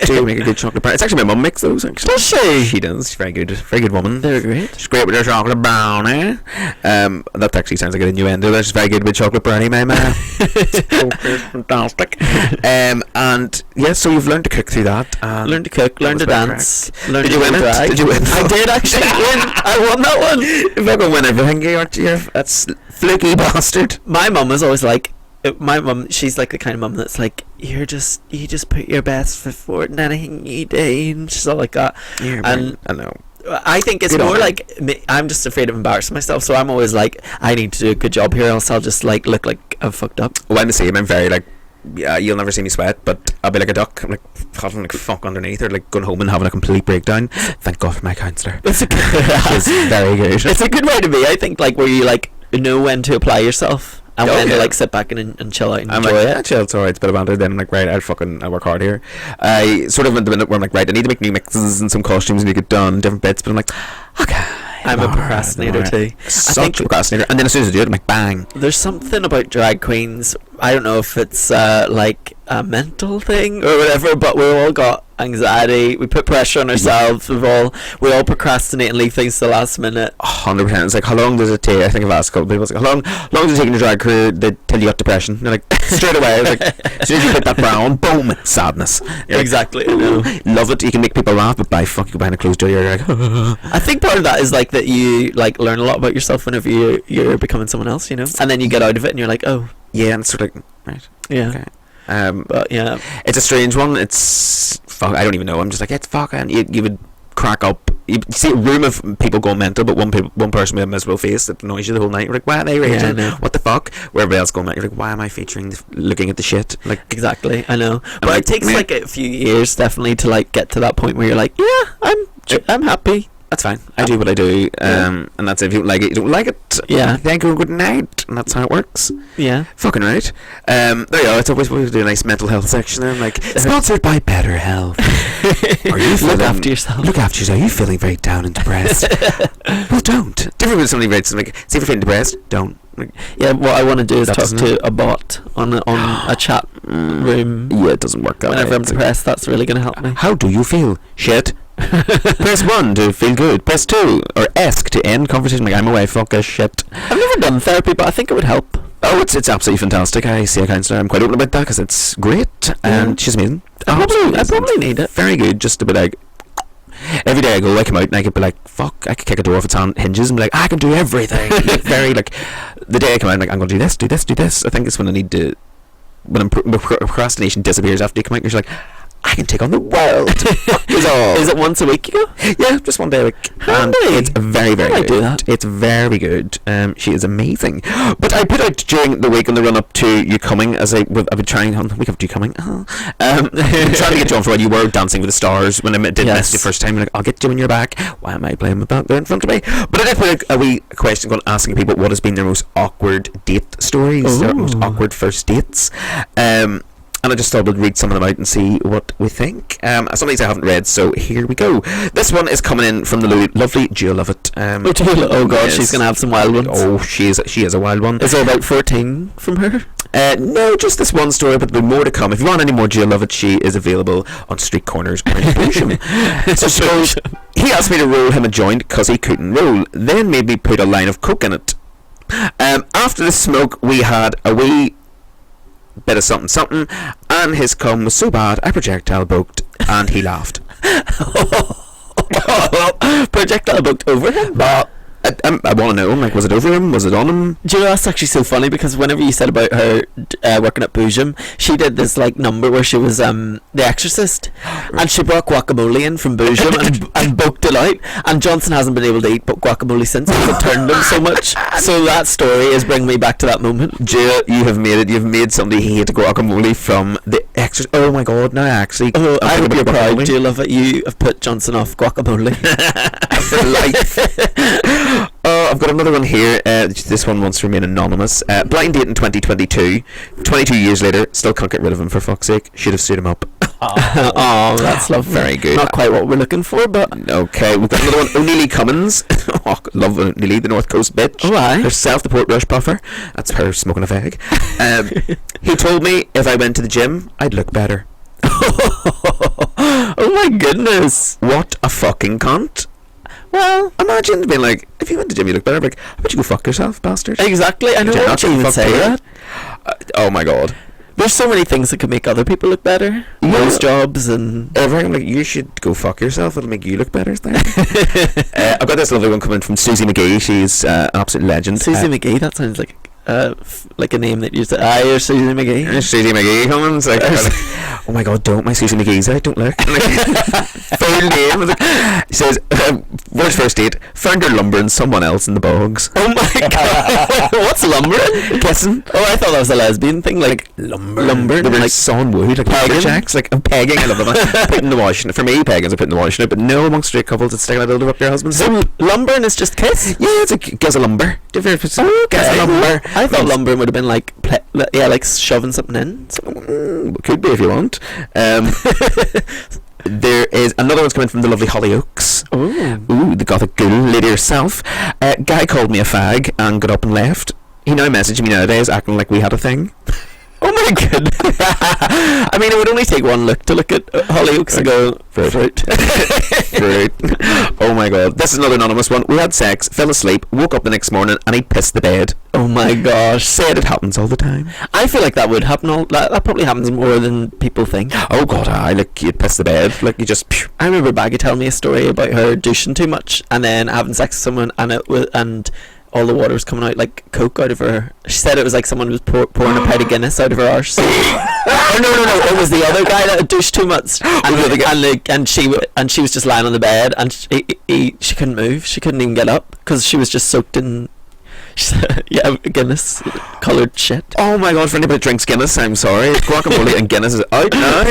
Do you make a good chocolate brownie? It's actually my mum makes those, actually. Does she? She does. She's very good woman. They're great. She's great with her chocolate brownie. That actually sounds like an innuendo. She's very good with chocolate brownie, my man. Fantastic. And yeah, so you've learned to cook through that. Learned to cook, learned to dance. Did you win it? Did you win? I did actually win. I won that one. If I can win everything, aren't you? That's fluky bastard. My mum was always like, my mum, she's like the kind of mum that's like, you just put your best foot forward in anything you do, and she's all like that. Yeah, and I know. I think it's more like I'm just afraid of embarrassing myself, so I'm always like, I need to do a good job here, else I'll just like look like I've fucked up. Well, I'm the same. I'm very like, yeah, you'll never see me sweat, but I'll be like a duck. I'm like having like fuck underneath, or like going home and having a complete breakdown. Thank God for my counsellor. It's very good. It's a good way to be, I think, like where you like know when to apply yourself. And when to like sit back and chill out and enjoy it. Yeah, chill, it's alright, it's a bit of banter. Then I'm like, right, I work hard here. I sort of at the minute where I'm like, right, I need to make new mixes and some costumes and get done, different bits, but I'm like, okay. I'm a procrastinator too. Such a procrastinator. And then as soon as I do it, I'm like, bang. There's something about drag queens, I don't know if it's like a mental thing or whatever, but we've all got anxiety, we put pressure on ourselves, we all procrastinate and leave things to the last minute. 100%. It's like, how long does it take? I think I've asked a couple of people, it's like, how long does it take in your drag career till you got depression? And they're like, straight away, like, as soon as you hit that brown, boom, sadness. You're exactly, I know. Love it, you can make people laugh, but by fuck, you behind a closed door, you're like, I think part of that is like that you like learn a lot about yourself whenever you're becoming someone else, you know, and then you get out of it and you're like, oh yeah, and it's sort of like, right, yeah, okay. But yeah, it's a strange one. It's fuck, I don't even know. I'm just like, it's fuck, and you would crack up. You see a room of people going mental, but one person with a miserable face that annoys you the whole night. You're like, why are they raging? Yeah, what the fuck? Where everybody else going mad, you're like, why am I featuring looking at the shit? Like, exactly, I know. But like, it takes like a few years definitely to like get to that point where you're like, yeah, I'm happy. That's fine. I do what I do, and that's it. If you don't like it, you don't like it. Yeah. Thank you. Good night. And that's how it works. Yeah. Fucking right. There you go. It's always we do a nice mental health section. There. I'm like, sponsored by Better Health. Are you look after yourself? Look after yourself. Are you feeling very down and depressed? Well, don't. Different when somebody writes like, see if you're feeling depressed. Don't. Yeah, what I want to do is talk to a bot on a chat room. Yeah, it doesn't work that way. Whenever I'm depressed, that's really going to help me. How do you feel? Shit. Press 1 to feel good. Press 2 or ESC to end conversation. Like, I'm away. Fuck this shit. I've never done therapy, but I think it would help. Oh, it's absolutely fantastic. I see a counsellor. I'm quite open about that because it's great, and she's amazing. I probably need it. Very good. Just to be like, every day I go, I come out and I could be like, fuck, I could kick a door off its hinges and be like, I can do everything. Very like, the day I come out, I'm like, I'm gonna do this, do this, do this. I think it's when I need to, when procrastination disappears after you come out. You're just like, I can take on the world. Is it once a week you go? Yeah, just one day a week. And it's very, very good. Do that? It's very good. She is amazing. But I put out during the week in the run up to you coming, as I've been trying on the week up to you coming. Trying to get you on for a while. You were Dancing with the Stars when I did message you the first time. You're like, I'll get you when you're back. Why am I playing with that there in front of me? But I did put a wee question going asking people what has been their most awkward date stories, their most awkward first dates. And I just thought we'd read some of them out and see what we think. Some of these I haven't read, so here we go. This one is coming in from the lovely Geo Lovett. Oh God, she's going to have some wild ones. Oh, she is a wild one. Is there about 14 from her? No, just this one story, but there'll be more to come. If you want any more Geo Lovett, she is available on street corners around Bousham. So he asked me to roll him a joint because he couldn't roll, then made me put a line of coke in it. After the smoke, we had a wee bit of something, and his cum was so bad I projectile booked, and he laughed. Projectile booked over him? But I want to know, like, was it over him? Was it on him? Do you know, that's actually so funny, because whenever you said about her working at Bousham, she did this like number where she was The Exorcist, and she brought guacamole in from Bousham and booked it out, and Johnson hasn't been able to eat guacamole since because it turned him so much. So that story is bringing me back to that moment. Gia, you have made it. You've made somebody hate guacamole from The Exorcist. Oh my God! Now I hope you're proud. Do you love it? You have put Johnson off guacamole for life. Oh, I've got another one here. This one wants to remain anonymous. Blind date in 2022. 22 years later, still can't get rid of him, for fuck's sake. Should have stood him up. Oh, that's lovely. Very good. Not quite what we're looking for, but okay. We've got another one. O'Neilly Cummins. Oh, love O'Neilly, the North Coast bitch. Oh, aye. Herself, the Port Rush puffer. That's her smoking a fag. He told me if I went to the gym, I'd look better. Oh my goodness. What a fucking cunt. Well, imagine being like, if you went to the gym, you look better. Like, how about you go fuck yourself, bastard? Exactly. I know. Why don't you even say that? Oh my God. There's so many things that could make other people look better. Those jobs and everything. Like, you should go fuck yourself. It'll make you look better. I've got this lovely one coming from Susie McGee. She's an absolute legend. Susie McGee. That sounds like a name that you say. You're Susie McGee. Susie McGee Cummins. Like, oh my God, don't, my Susie McGee's out. Don't look. Full name. She says, worst first date, found her lumbering someone else in the bogs. Oh my God. What's lumbering? Kissing. Oh, I thought that was a lesbian thing. Like lumbering. They were like sawn wood, like pegging. Checks, like pegging. I love them. Putting the washing. For me, pegging's a putting the washing. But no, amongst straight couples, it's sticking a dildo up your husband's. So lumbering is just kiss. Yeah, it's a guess a lumber. Guess a lumber. I thought lumbering would have been like like shoving something in. Could be if you want. There is another one's coming from the lovely Holly Oaks. Ooh, the gothic ghoul lady herself. Guy called me a fag and got up and left. He now messaged me nowadays acting like we had a thing. Oh my goodness. I mean, it would only take one look to look at Holly Oaks and go, fruit. Fruit. Oh my God. This is another anonymous one. We had sex, fell asleep, woke up the next morning, and he pissed the bed. Oh my gosh. Said it happens all the time. I feel like that would happen. That probably happens more than people think. Oh God, like you'd piss the bed. Like you just... I remember Baggy telling me a story about her douching too much and then having sex with someone and all the water was coming out like Coke out of her. She said it was like someone was pouring a pint of Guinness out of her arse. No, it was the other guy that had douched too much, and she was just lying on the bed, and she couldn't move. She couldn't even get up because she was just soaked in. Guinness coloured shit. Oh my God! For anybody that drinks Guinness, I'm sorry. Guacamole and Guinness is out now.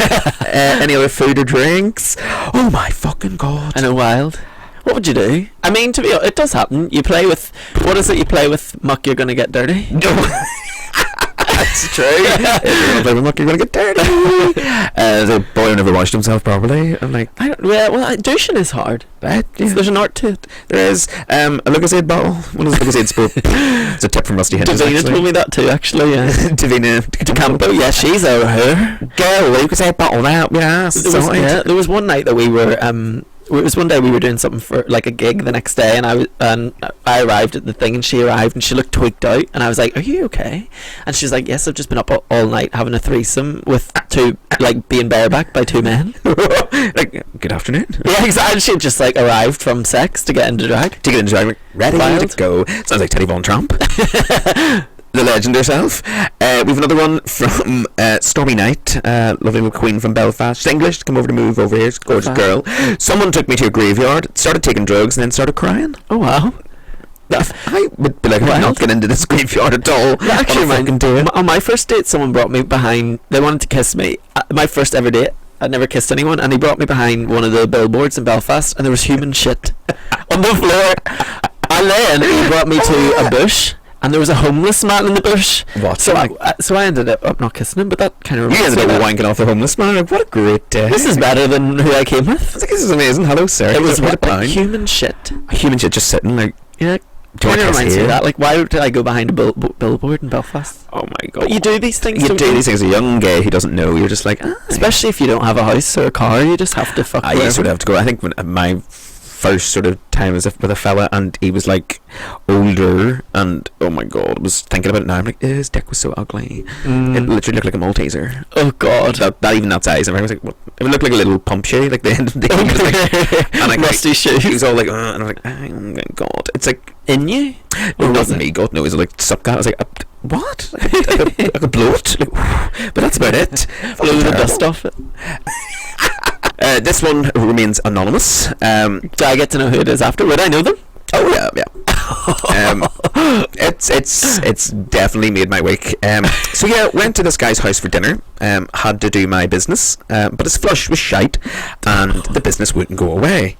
Any other food or drinks? Oh my fucking God! I know, wild. What would you do? I mean, to be honest, it does happen. You play with... What is it you play with? Muck, you're going to get dirty? No. That's true. If you're going to play with muck, you're going to get dirty. The boy who never washed himself properly. I'm like... douching is hard. Right? Yeah. There's an art to it. There is. A Lucozade bottle. One of the Lucozade spoon. It's a tip from Rusty Hinges, Davina told me that too, actually, yeah. Davina DeCampo, yeah, she's over her. Girl, Lucozade bottle, that, yes. There was one night that we it was one day we were doing something for like a gig the next day, and I arrived at the thing, and she arrived, and she looked tweaked out, and I was like, "Are you okay?" And she's like, "Yes, I've just been up all night having a threesome with two, like being barebacked by two men." Like, good afternoon. Yeah, exactly. She just like arrived from sex to get into drag. To get into drag, ready Wild. to go. Sounds like Teddy Von Trump. The legend herself. We've another one from Stormy Night, lovely little queen from Belfast. She's English, come over to move over here. She's a gorgeous girl. Someone took me to a graveyard, started taking drugs, and then started crying. Oh wow. I would be like, I'm not getting into this graveyard at all. That actually on my first date, someone brought me behind. They wanted to kiss me. My first ever date. I'd never kissed anyone, and he brought me behind one of the billboards in Belfast, and there was human shit on the floor. And then he brought me to a bush, and there was a homeless man in the bush. What? So I ended up not kissing him, but that kind of You ended up wanking off the homeless man. Like, what a great day. This is better than who I came with. I was like, this is amazing. Hello, sir. It was what like human shit. Human shit just sitting like. Yeah. Kind of reminds me of that. Like, why did I go behind a billboard in Belfast? Oh my god! But you do these things. You do these things as a young gay who doesn't know. You're just like, especially if you don't have a house or a car, you just have to fuck. I used to have to go. I think when my first sort of time was with a fella, and he was like older, and oh my god, I was thinking about it now. I'm like, his dick was so ugly. It literally looked like a Malteser. Oh god, that even that size. And I was like, what? It looked like a little pump shoe, like the end of the day. Like, and like, rusty shoe. He was all like, and I was like, oh my god, it's like in you. No, it wasn't me. God knows. I like sucked that. I was like, what? I could blow it, but that's about it. Blow the dust off it. This one remains anonymous. Do I get to know who it is after? Would I know them? Oh yeah. It's definitely made my week. So yeah, went to this guy's house for dinner. Had to do my business, but his flush was shite, and the business wouldn't go away.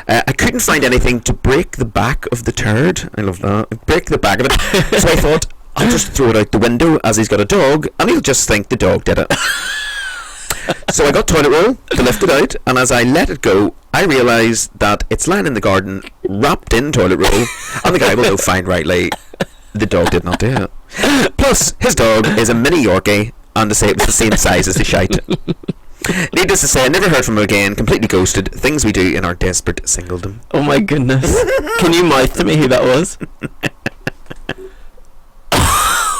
I couldn't find anything to break the back of the turd. I love that. Break the back of it. So I thought, I'll just throw it out the window, as he's got a dog, and he'll just think the dog did it. So I got toilet roll to lift it out, and as I let it go, I realised that it's lying in the garden, wrapped in toilet roll, and the guy will know fine rightly the dog did not do it. Plus, his dog is a mini Yorkie, and it was the same size as the shite. Needless to say, I never heard from him again, completely ghosted. Things we do in our desperate singledom. Oh my goodness. Can you mouth to me who that was?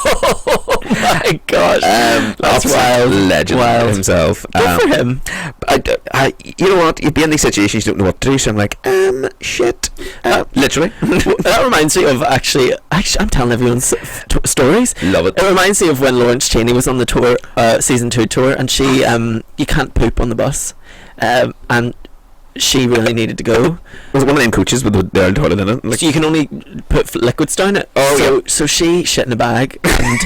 Oh my gosh. That's wild. Legend himself. Good for him. You know what? You'd be in these situations, you don't know what to do, so I'm like, shit. Literally. That reminds me of actually I'm telling everyone stories. Love it. It reminds me of when Lawrence Chaney was on the tour, season 2 tour, and she you can't poop on the bus, and she really needed to go. Was it one of them coaches with the old toilet in it? Like, so you can only put liquids down it. Oh, so she shit in a bag, and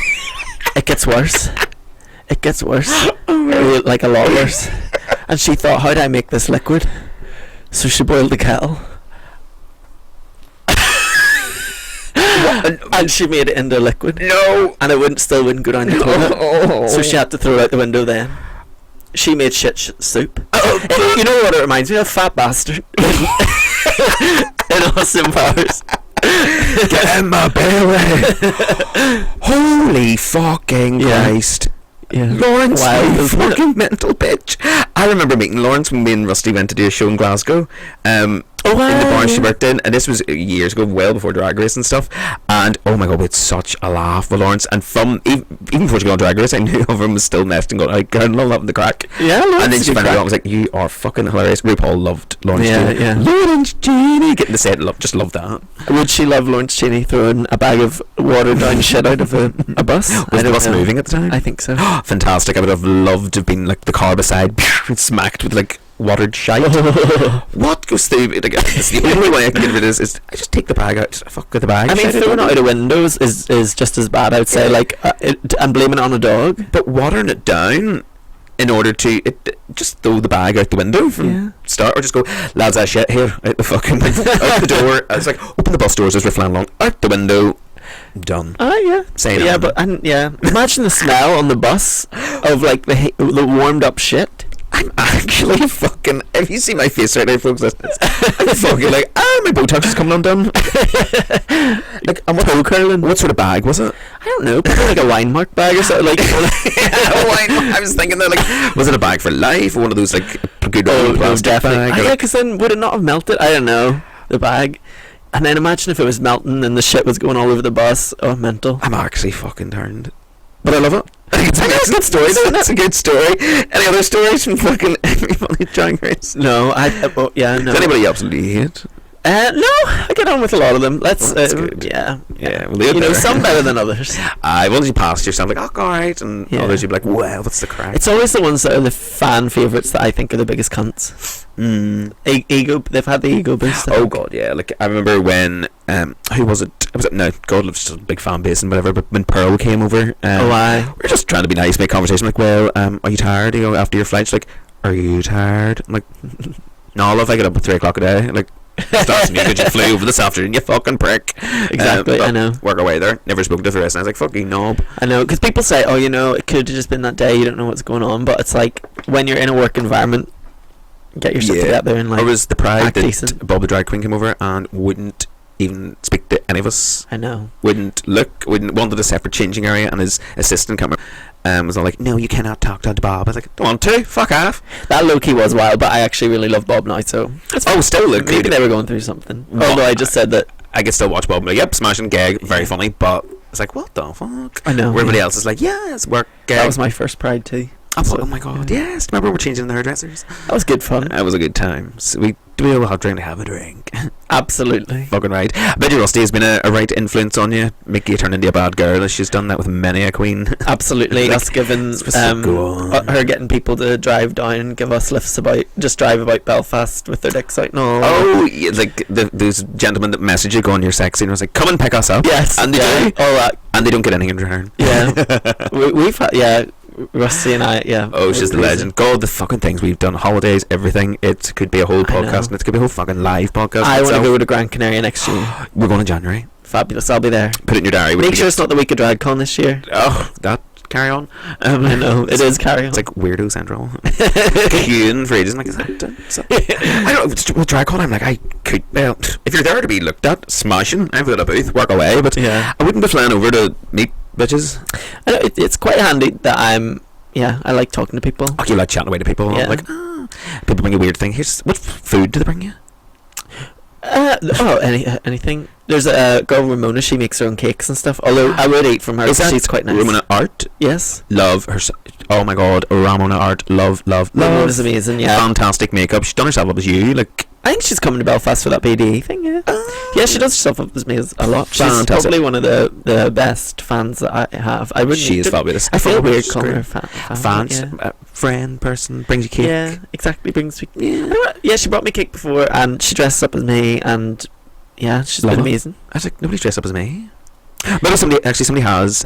it gets worse. It gets worse. Like a lot worse. And she thought, how do I make this liquid? So she boiled the kettle. And she made it into liquid. No. And it still wouldn't go down the toilet. Oh. So she had to throw it out the window then. She made shit soup. You know what it reminds me of? Fat Bastard. In Austin Powers. Get in my belly. Holy fucking Christ. Yeah. Lawrence, Wild, you isn't it? fucking mental bitch. I remember meeting Lawrence when me and Rusty went to do a show in Glasgow. In the barn she worked in, and this was years ago, well before Drag Race and stuff. And oh my god, we had such a laugh with Lawrence. And from even before she got on Drag Race, I knew of him was still nesting, going, "I can't love having the crack." Yeah, Lawrence. And then she found out, I was like, "You are fucking hilarious." RuPaul loved Lawrence. Yeah, Chaney. yeah. Lawrence Chaney, getting to say it, just love that. Would she love Lawrence Chaney throwing a bag of watered down shit out of a bus? Was the bus moving at the time? I think so. Fantastic. I would have loved to have been like the car beside, smacked with like watered shite. What goes through? Like, it's the only way I can get rid of this is I just take the bag out. Fuck with the bag. I mean, throwing it out of windows is just as bad. I would say, like, and blaming it on a dog. But watering it down in order to just throw the bag out the window from start, or just go, lads, I shit here out the fucking out the door. I was like, open the bus doors as we're flying along, out the window. Done. Yeah. Saying yeah, but imagine the smell on the bus of like the warmed up shit. I'm actually fucking. If you see my face right now, folks, I'm fucking like, my Botox is coming undone. Like, and toe curling. what sort of bag was it? I don't know, probably like a wine mark bag or something. Like, I was thinking that, like, was it a bag for life or one of those, like, good old plastic definitely. bag? Yeah, because then would it not have melted? I don't know. The bag. And then imagine if it was melting and the shit was going all over the bus. Oh, mental. I'm actually fucking turned. But I love it. It's a good story, isn't it? It's a good story. Any other stories from fucking everybody Drag Race? No, yeah, no. Does anybody absolutely hate? No, I get on with a lot of them. Let's, That's good. yeah. Well, You know, some better than others. Once you pass yourself, like, oh, alright, and Yeah. others you'd be like, wow, what's the crack? It's always the ones that are the fan favourites that I think are the biggest cunts. Ego, they've had the ego boost. Oh god, yeah. Like, I remember when who was it? No, God loves just a big fan base and whatever. But when Pearl came over, why? we were just trying to be nice, make conversation. Like, well, are you tired? You know, after your flight, she's like, are you tired? I'm like, no, love. I get up at 3 o'clock a day. Like, starts me because you flew over this afternoon, you fucking prick. Exactly, I know. Work away there. Never spoken to her. And I was like, fucking knob. I know, because people say, oh, you know, it could have just been that day. You don't know what's going on. But it's like when you're in a work environment, get your shit together and like. Or was the pride act that decent. Bob the drag queen came over and wouldn't even speak to any of us. I know. Wouldn't wanted a separate changing area, and his assistant came over, was all like, no, you cannot talk to Bob. I was like, don't want to, fuck off. That low-key was wild, but I actually really love Bob now, so Still look maybe good. they were going through something. Well, Although I just said that. I can still watch Bob and be like, yep, smashing gag, very funny, but it's like, what the fuck? I know. Where everybody else is like, yes, work gag. That was my first pride too. Oh my god, yes. Remember we're changing the hairdressers? That was good fun. That was a good time. So we all have to have a drink. Absolutely. Fucking right. I bet you Rusty has been a right influence on you, make you turn into a bad girl, as she's done that with many a queen. Absolutely. Like, Us giving go on. her getting people to drive down and give us lifts just drive about Belfast with their dicks out and all. Oh, yeah, like those gentlemen that message you going, you're sexy, and I was like, come and pick us up. Yes. And they yeah, do. all that. And they don't get anything in return. Yeah. We've had, Rusty and I, yeah. Oh, she's the crazy. legend. God, the fucking things we've done, holidays, everything. It could be a whole I podcast, know. and it could be a whole fucking live podcast. I want to itself. go to Gran Canaria next year. We're going in January. Fabulous. I'll be there. Put it in your diary. Make sure it's not the week of DragCon this year. Oh, that carry on. I know it is carry on. It's like weirdo central. Queuing for ages. I'm like, is that? I don't know. With DragCon, I'm like, I could. Well, if you're there to be looked at, smashing. I've got a booth, work away. But Yeah. I wouldn't be flying over to meet bitches. I know, it's quite handy that I like talking to people. Oh, you like chatting away to people. Yeah. Like, people bring a weird thing. What food do they bring you? Anything. There's a girl Ramona. She makes her own cakes and stuff. Although I would eat from her. Is that She's quite nice. Ramona Art? Yes. Love her. Oh my god, Ramona Art. Love. Ramona's amazing. Yeah. Fantastic makeup. She's done herself up as you. Like, I think she's coming to Belfast for that BDE thing. Yeah. Yeah, she does herself up as me a lot. She's Fantastic. probably one of the best fans that I have. I wouldn't. she is fabulous. I feel weird She's calling great. her Fans, Yeah. friend, person, brings you cake. Yeah, exactly. Brings me. Yeah. Yeah, she brought me cake before, and she dresses up as me, and yeah, she's Love been it. amazing. I was like, nobody's dressed up as me. Maybe somebody has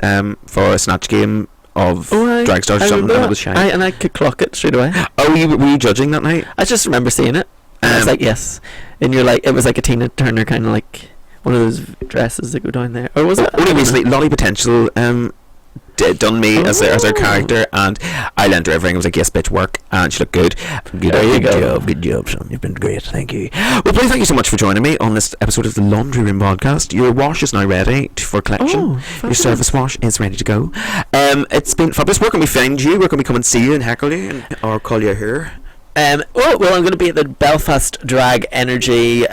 for a snatch game of drag stars or something, and it was shy. And I could clock it straight away. Oh, were you judging that night? I just remember seeing it, and I was like, yes. And you're like, it was like a Tina Turner kind of like one of those dresses that go down there, or was it? I Only don't recently, know. Lolly Potential done me as her character, and I lent her everything. I was like, yes, bitch, work, and she looked good. Good job, son. You've been great. Thank you. Well, please, thank you so much for joining me on this episode of the Laundry Room podcast. Your wash is now ready for collection. Your fabulous. service wash is ready to go. It's been fabulous. Where can we find you? Where can we come and see you and heckle you or call you here? I'm going to be at the Belfast Drag Energy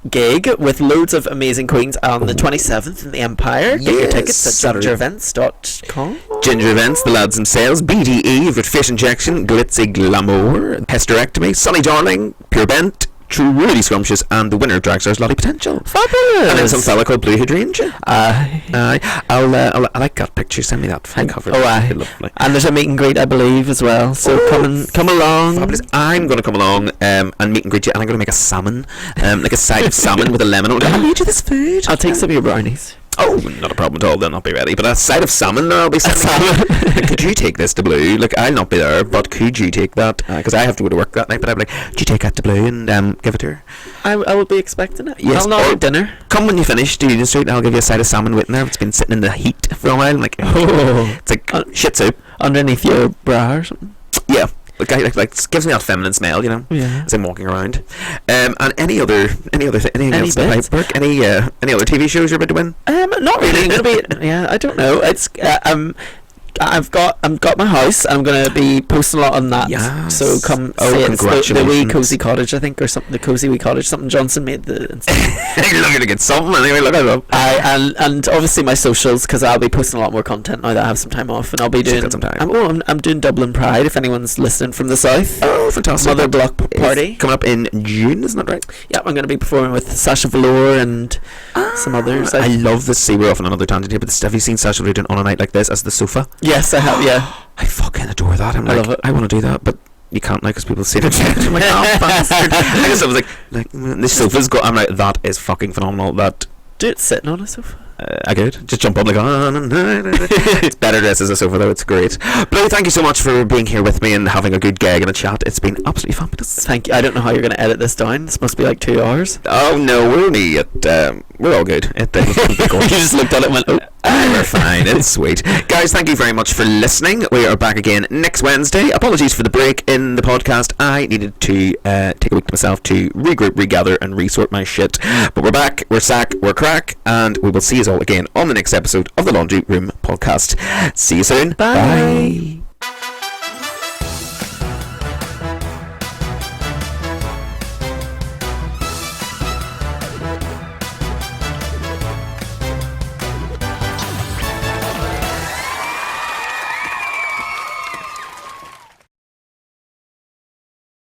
gig with loads of amazing queens on the 27th in the Empire. Get your tickets at Saturday. gingerevents.com. Ginger Events, the lads themselves, BDE, you've got Fish Injection, Glitzy Glamour, Hysterectomy, Sunny Darling, Pure Bent, Truly Scrumptious, and the winner of Drag Stars, Lolly Potential. Fabulous. And then some fella called Blue Hydrangea. I'll I like that picture. Send me that for the cover. aye. Lovely. And there's a meet and greet, I believe, as well. So come along. Fabulous. I'm going to come along and meet and greet you, and I'm going to make a salmon, like a side of salmon with a lemon on it. I'll eat you this food. I'll take some of your brownies. Oh, not a problem at all. They'll not be ready. But a side of salmon, I'll be sending. Like, could you take this to Blue? Like, I'll not be there, but could you take that? Because I have to go to work that night. But I'll be like, could you take that to Blue and give it to her? I will be expecting it. Yes, I'll not or- eat dinner. Come when you finish to Union Street, and I'll give you a side of salmon waiting there. It's been sitting in the heat for a while. I'm like, Oh. it's like shit soup. Underneath your bra or something. Yeah, like gives me that feminine smell, you know, Yeah. as I'm walking around. And anything else that bits? I work? Any other TV shows you're about to win? Not really. I'm gonna be. Yeah, I don't know. It's I've got my house. I'm gonna be posting a lot on that. Yes. So come Oh, see it. It's the wee congratulations. cozy cottage, I think, or something. The cozy wee cottage. Something Johnson made the. You're looking to get something anyway. Look at them. And obviously my socials, because I'll be posting a lot more content now that I have some time off, and I'll be You've doing. got some time. I'm doing Dublin Pride. If anyone's listening from the south. Oh, fantastic! Mother Block Party. Coming up in June, isn't that right? Yeah, I'm going to be performing with Sasha Velour and some others. I love this. See, we're off on another tangent here, but have you seen Sasha Velour on a night like this as the sofa? Yes, I have. Yeah. I fucking adore that. I love it. I want to do that, but you can't now because people have seen it. I'm like, oh, bastard. I guess I was like this sofa's got. I'm like, that is fucking phenomenal. That Do it sitting on a sofa. I could just jump up like, it's better dressed as a sofa though. It's great. But thank you so much for being here with me and having a good gag and a chat. It's been absolutely fabulous. Thank you. I don't know how you're going to edit this down. This must be like 2 hours. Oh no, we're only at we're all good. You just looked at it and went, oh. We're fine. It's sweet. Guys, thank you very much for listening. We are back again next Wednesday. Apologies for the break in the podcast. I needed to take a week to myself to regroup, regather and resort my shit. But we're back, we're sack, we're crack, and we will see you all again on the next episode of the Laundry Room Podcast. See you soon. Bye. Bye.